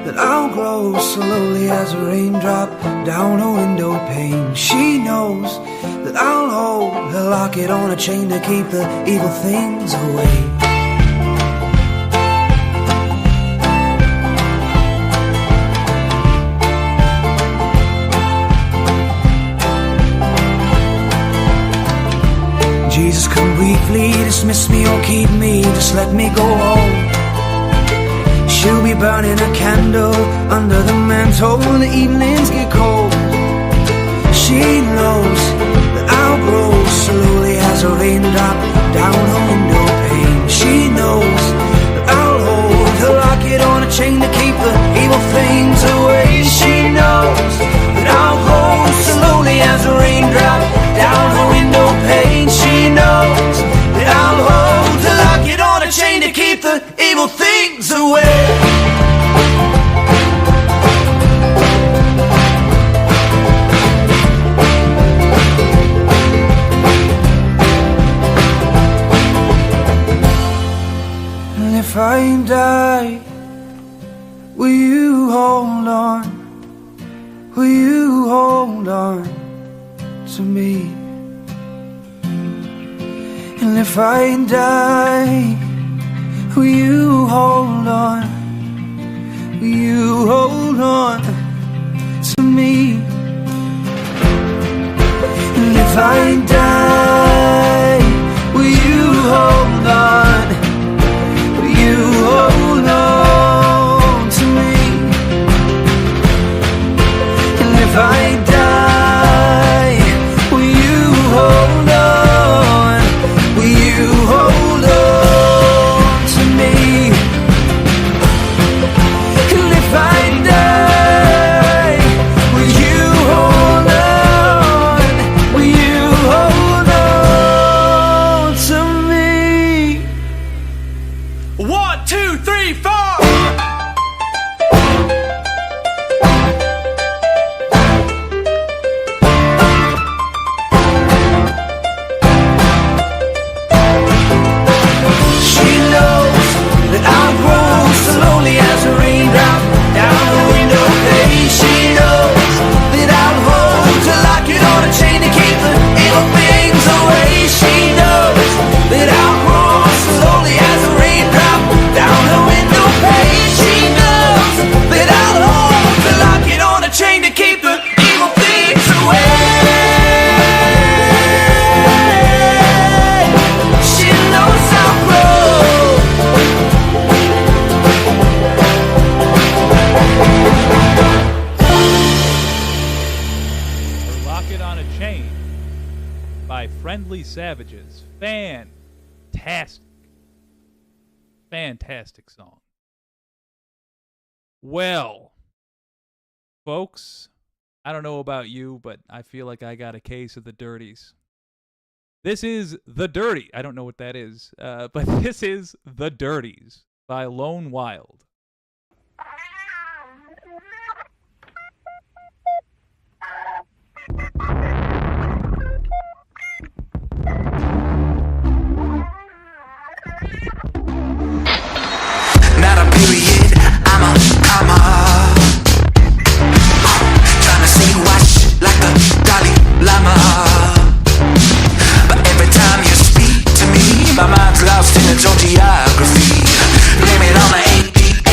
that I'll grow slowly as a raindrop down a window pane. She knows that I'll hold her locket on a chain to keep the evil things away. and briefly dismiss me or keep me, just let me go home. She'll be burning a candle under the mantle when the evenings get cold. She knows that I'll grow slowly as a raindrop down her window pane. She knows that I'll hold her locket on a chain to keep the evil things away. She knows that I'll hold slowly as a raindrop down her window pane. She knows that I'll hold her locket on a chain to keep the evil things away. If I die, will you hold on? Will you hold on to me? And if I die, will you hold on? Will you hold on to me? And if I die, will you hold on? You hold on to me. And if I die, will you hold on? Will you hold on to me? And if I die, will you hold on? Will you hold on to me? 1, 2, 3, 4. She knows that I'll grow slowly as a raindrop down the window pane. She knows that I'll hold to lock it on a chain to keep the evil things away. She knows that I'll grow slowly as a raindrop down the window pane. She knows that I'll hold to lock it on a chain to keep the evil things away. She knows I'll grow. Lock It on a Chain by Friendly Savages. Fantastic song. Well, folks, I don't know about you, but I feel like I got a case of the dirties. This is The Dirty. I don't know what that is, but this is The Dirties by Lone Wild. Not a period, I'm a comma. Tryna see you watch like the Dalai Lama. But every time you speak to me, my mind's lost in its own geography. Blame it on the ADHD.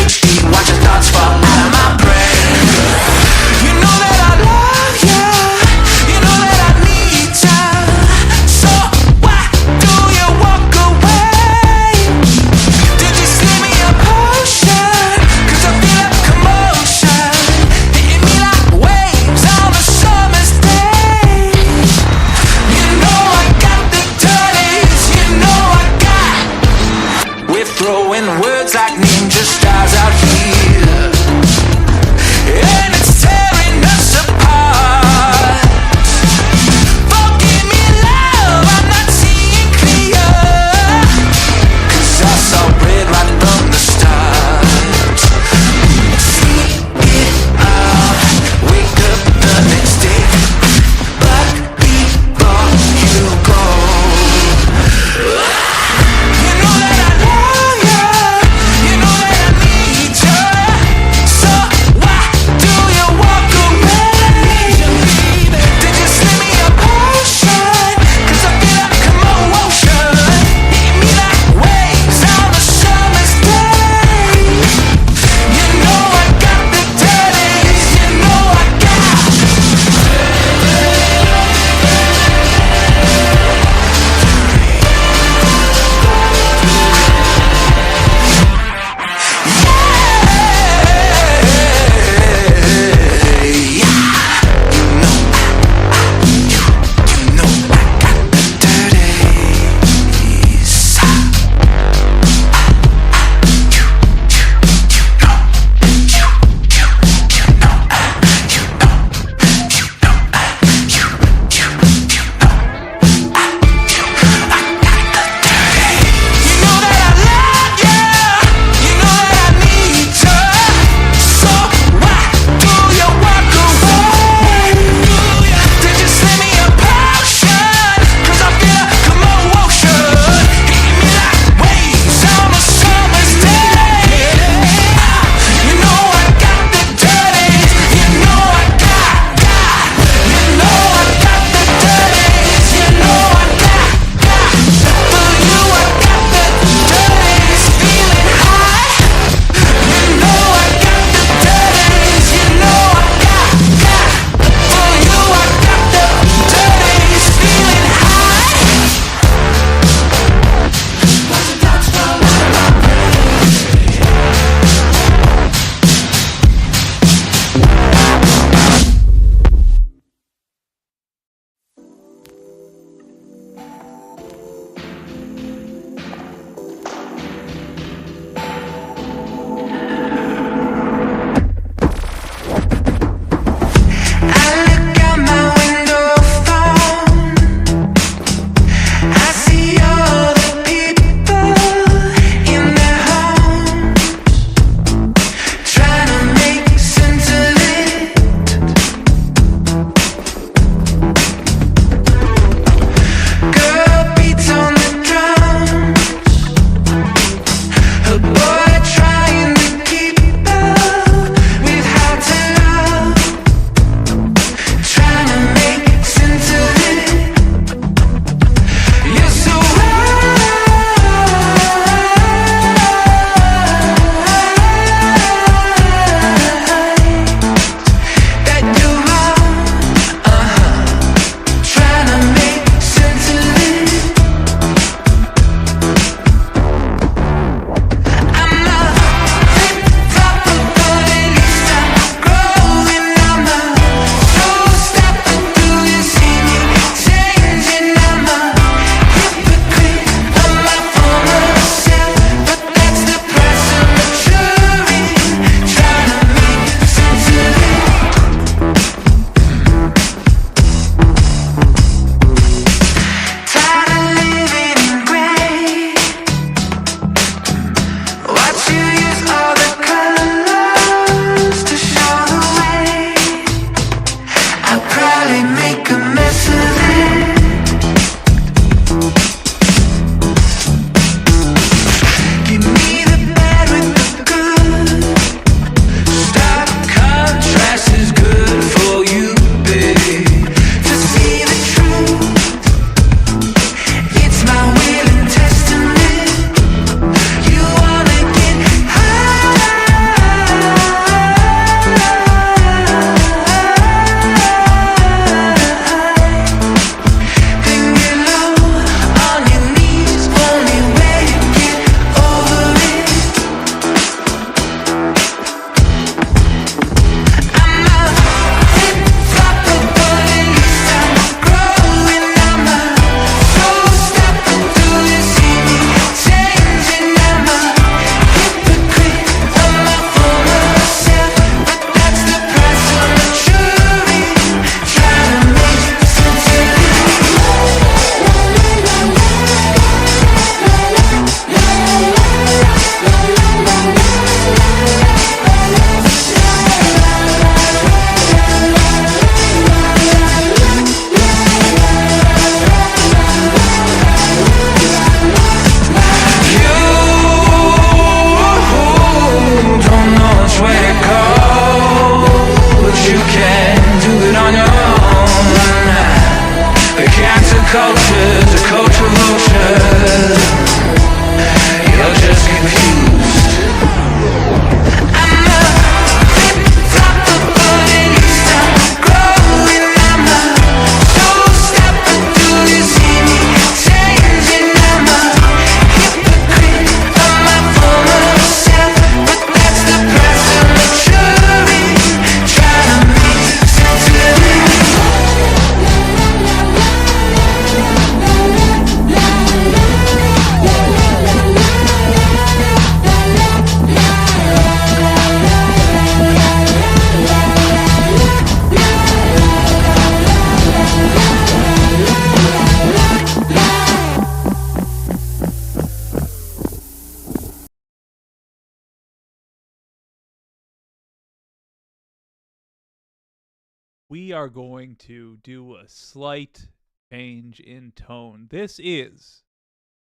we are going to do a slight change in tone. This is,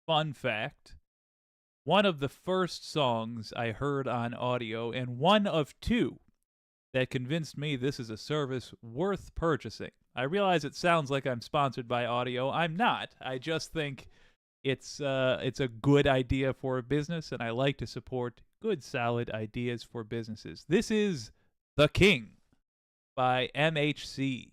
fun fact, one of the first songs I heard on Audiio, and one of two that convinced me this is a service worth purchasing. I realize it sounds like I'm sponsored by Audiio. I'm not. I just think it's a good idea for a business, and I like to support good, solid ideas for businesses. This is The King by MHC.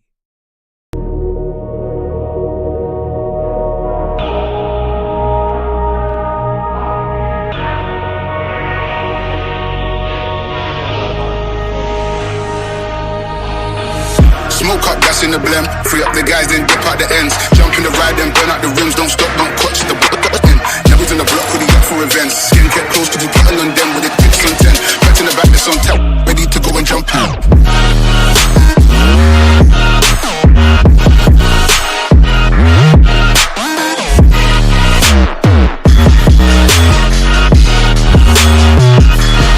Smoke up, gas in the blem. Free up the guys, then dip out the ends. Jump in the ride, then burn out the rims. Don't stop, don't clutch the button. Never in the block with the up for events. Skin kept close to the button on them with the tips on 10. Back in the back, that's on tap. Ready to go and jump out.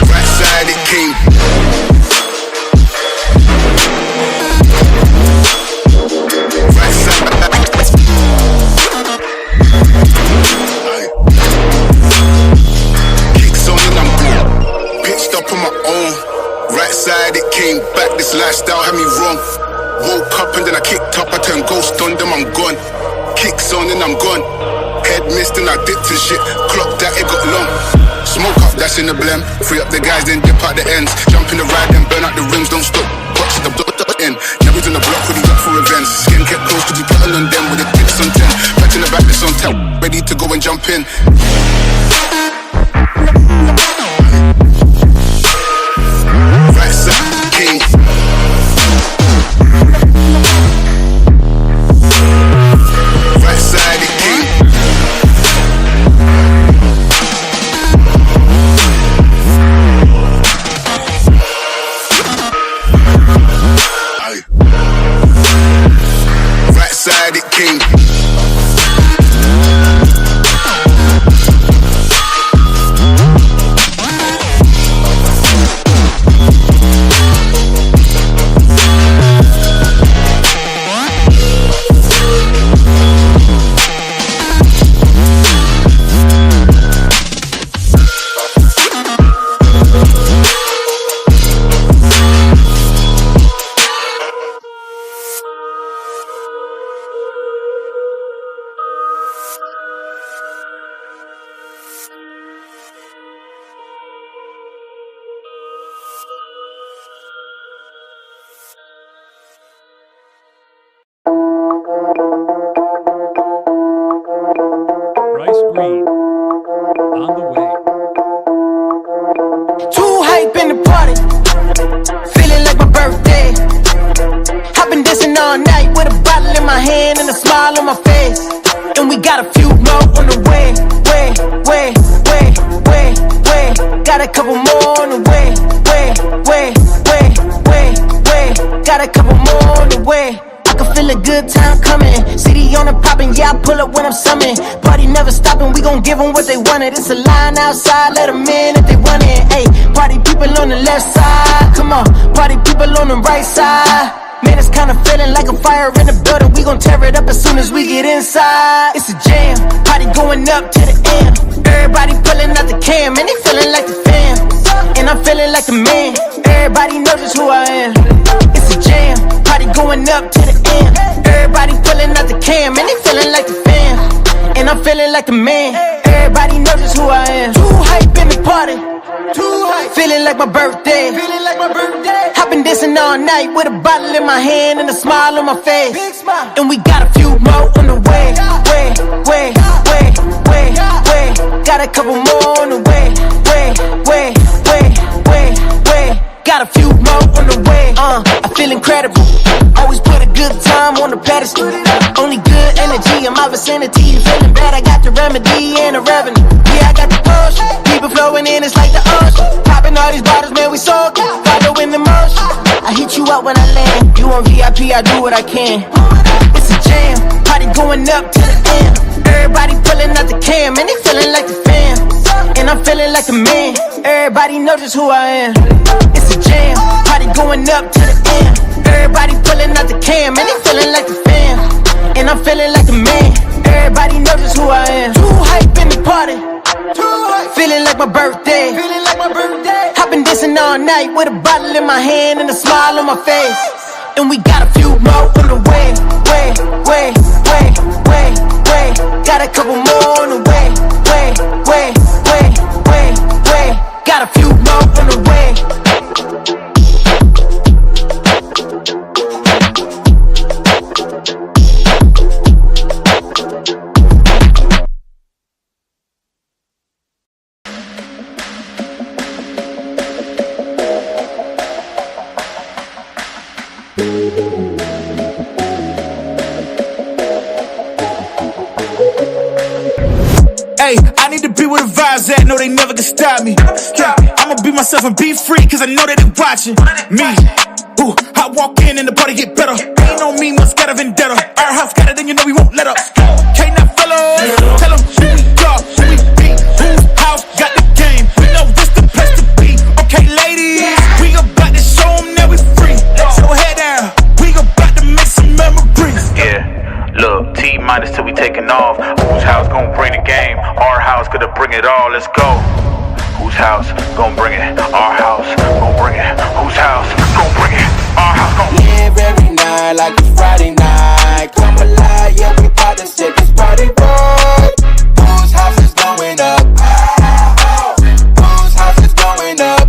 Right side, it came. Came back, this lifestyle had me wrong. Woke up and then I kicked up, I turned ghost on them, I'm gone. Kicks on and I'm gone. Head missed and I dipped and shit. Clock that, it got long. Smoke up, that's in the blem. Free up the guys, then dip out the ends. Jump in the ride, then burn out the rims, don't stop. Watch the in. Never in the block with the up for events. Skin kept close to the button on them with the tips on 10. Back in the back, that's on tap. Ready to go and jump in. Right side. King. Right side the king. Right side the king. Give them what they wanted. It's a line outside, let them in if they want it. Ayy, party people on the left side. Come on, party people on the right side. Man, it's kinda feeling like a fire in the building. We gon' tear it up as soon as we get inside. It's a jam, party going up to the end. Everybody pulling out the cam, and they feeling like the fam. And I'm feeling like the man. Everybody knows just who I am. It's a jam, party going up to the end. Everybody pulling out the cam, and they feeling like the fam. And I'm feeling like the man. Everybody knows just who I am. Too hype in the party. Too hype. Feeling like my birthday. Feeling like my birthday. I've been dancing all night with a bottle in my hand and a smile on my face. Big smile. And we got a few more on the way. Way. Got a couple more on the way. Way. Got a few more on the way. I feel incredible. Always put a good time on the pedestal. Only good energy in my vicinity. You feeling bad? I got the remedy and the revenue. Yeah, I got the potion. People flowing in, it's like the ocean. Popping all these bottles, man, we soaking. Following the motion. I hit you up when I land. You on VIP, I do what I can. It's a jam, party going up to the end. Everybody pulling out the cam, and they feeling like the fam. And I'm feeling like the man. Everybody knows just who I am. It's a jam, party going up to the end. Everybody pulling out the cam, and they feeling like the fam. And I'm feeling like the man. Everybody knows just who I am. Too hype in the party. Feeling like my birthday. Feeling like my birthday. I've been dancing all night with a bottle in my hand and a smile on my face. And we got a few more on the way. Way. Got a couple more on the way. Way. Got a few more on the way. vibes at, know they never can stop me. Yeah, I'ma be myself and be free, cause I know that they watching me. Ooh, I walk in and the party get better. Ain't no me, must got a vendetta. Our house got it, then you know we won't let up. Can't not follow, tell them who we are, who we be. Whose house got the game, we know this the place to be. Okay, ladies, we about to show them that we free. Let your head down, we about to make some memories. Yeah, look, T-minus till we taking off. Whose house gon' bring the game? Our house gonna bring it all, let's go. Whose house gon' bring it? Our house gon' bring it. Whose house gon' bring it? Our house gon' live every night like it's Friday night. Come alive, yeah, we bout to set this party right. Whose house is going up? Whose house is going up?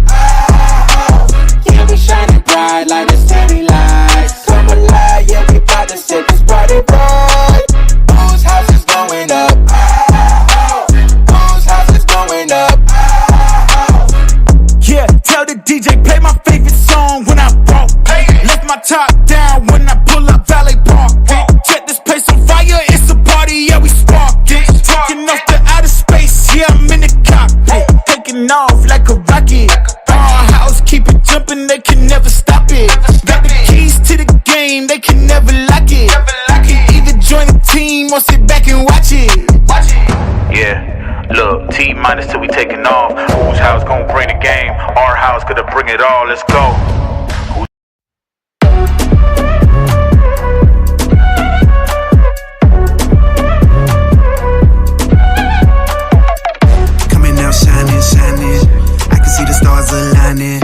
Yeah, we shining bright like the city lights. Come alive, yeah, we bout to set this party right. Whose house is going up? Whose house is going up? Yeah, tell the DJ play my favorite song when I walk. Lift my top down when I pull up Valley Park. Set this place on fire, it's a party, yeah, we spark it. Taking off to outer space, yeah, I'm in the cockpit. Taking off like a rocket. Our house keep it jumping, they can never stop it. Got the keys to the game, they can never lock it. Either join the team or sit back and watch it. Yeah. Look, T-minus till we taking off. Whose house gon' bring the game? Our house gonna bring it all, let's go. Coming out shining, shining. I can see the stars aligning.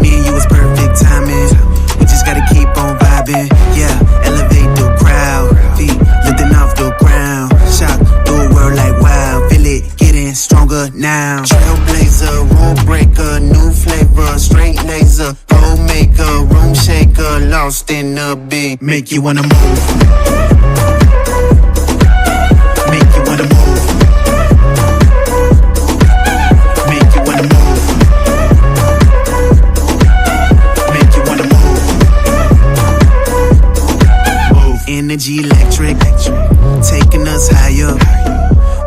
Me and you is perfect timing. We just gotta keep on vibing. Yeah, elevate the crowd. Feet lifting off the ground. Shock the world like wow. Feel it getting stronger now. Trailblazer, rule breaker, new flavor, straight laser, gold maker, room shaker, lost in the beat. Make you wanna move. Make you wanna move. Make you wanna move. Make you wanna move. Move. Energy electric, taking us higher.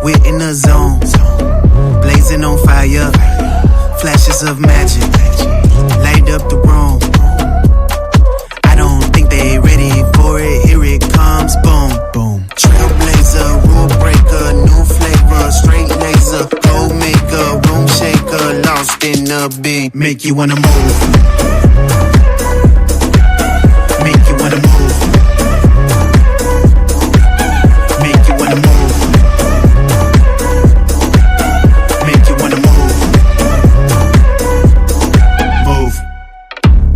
We're in the zone, blazing on fire. Flashes of magic, light up the room. I don't think they ready for it. Here it comes, boom, boom. Trailblazer, rule breaker, new flavor, straight laser, gold maker, room shaker, lost in the beat. Make you wanna move. Make you wanna move. Make you wanna move. Make you wanna move. Move.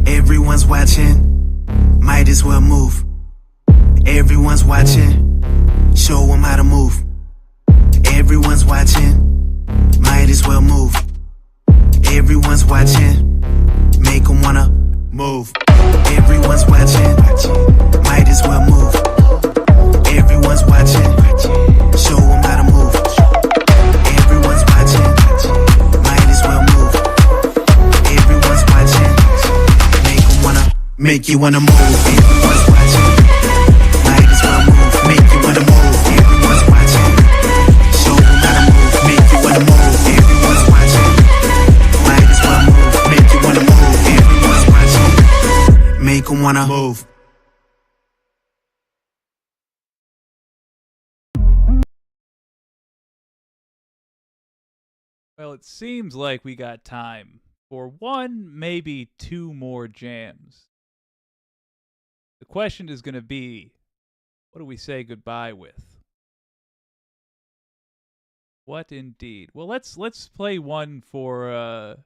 Everyone's watching, might as well move. Everyone's watching, show them how to move. Everyone's watching, might as well move. Everyone's watching, make them wanna move. Everyone's watching, might as well move. Everyone's watching, show them how to move. Everyone's watching, might as well move. Everyone's watching, make you wanna move. Everyone's watching, might as well move. Make you wanna move. Everyone's watching, show them how to move. Make you wanna move. Everyone's watching, might as well move. Make you wanna move. Everyone's watching, make them wanna move. Well, it seems like we got time for one, maybe two more jams. The question is going to be, what do we say goodbye with? What indeed? Well, let's play one for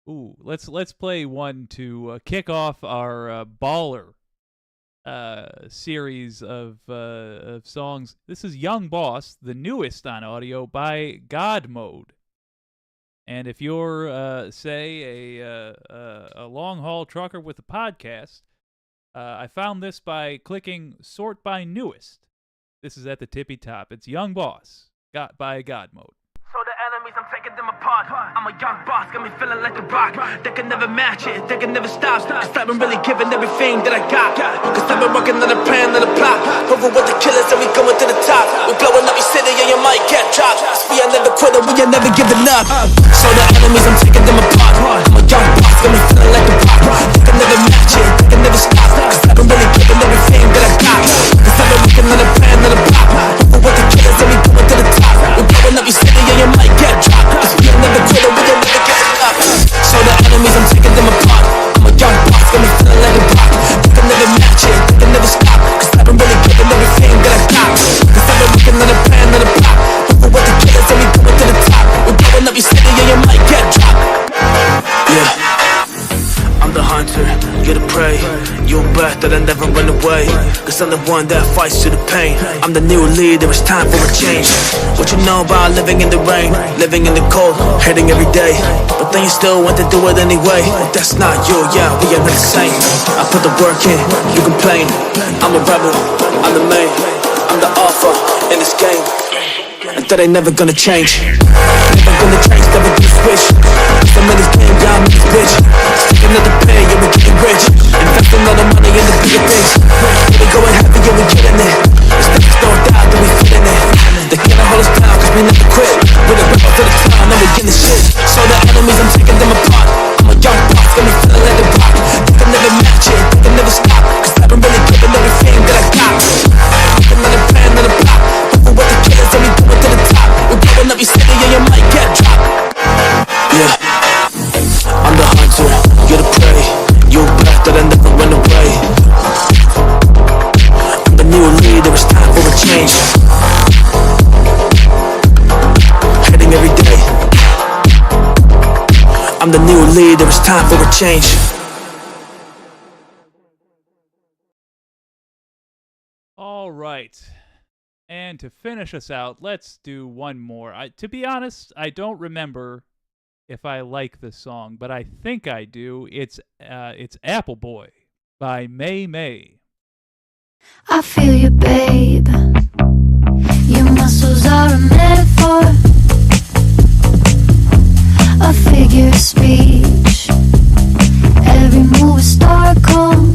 let's play one to kick off our baller series of songs. This is Young Boss, the newest on Audiio by God Mode. And if you're, say, a long-haul trucker with a podcast, I found this by clicking Sort by Newest. This is at the tippy top. It's Young Boss by God Mode. So the enemy enemies, I'm taking them apart. I'm a young boss, got me feeling like a rock. They can never match it, they can never stop. Cause I've been really giving everything that I got. Cause I've been working on a plan and a plot. Over with the killers and we going to the top. We blowing up your city and you might get dropped. Cause we ain't never quitting, we ain't never giving up. So the enemies, I'm taking them apart. I'm a young boss, got me feeling like a rock. They can never match it, they can never stop. Cause I've been really giving everything that I got. Cause I've been working on a plan and a plot. Over with the killers and we going to the top. We blowing up your city and you might get dropped. Cause we ain't never quitting, we ain't never giving up. So the enemies, I'm taking them apart. I'm a young boss, got me feeling like a rock. They can never match it, they can never stop. Cause I've been really giving everything that I got. Cause I've been working on a plan and a plot. Over with the killers and we going to the top. We blowing up your city and you might get dropped. Yeah, I'm the hunter, you're the prey. You're a breath that I never run away. Cause I'm the one that fights through the pain. I'm the new leader, it's time for a change. What you know about living in the rain, living in the cold, hating every day, but then you still want to do it anyway. That's not you, yeah, we are not the same. I put the work in, you complain. I'm a rebel, I'm the main, I'm the alpha in this game. And that ain't never gonna change. Never gonna change, never gonna switch. Some of this game, y'all this bitch. Sticking to the pay, yeah, we getting rich. Investing all the money in the bigger things. Yeah, we going happy, yeah, we getting it. It's niggas don't die, then we feeling it. They can't hold us down, cause we never quit. We're the rebels to the town, and we getting shit. So the enemies, I'm taking them apart. I'm a young boss, got me feeling like a rock. They can never match it, they can never stop. Cause I've been really giving everything that I got. Looking at a plan and a plot. Over with the killers and we going to the top. We're blowing up your city and you might get dropped. Yeah, I'm the hunter, you're the prey. You're a breath that I never run away. I'm the new leader, it's time for a change. Heading every day. I'm the new leader, it's time for a change. All right. And to finish us out, let's do one more. To be honest, I don't remember if I like this song, but I think I do. It's Apple Boy by May May. I feel you, babe. Your muscles are a metaphor, a figure of speech. Every move is Stockholm.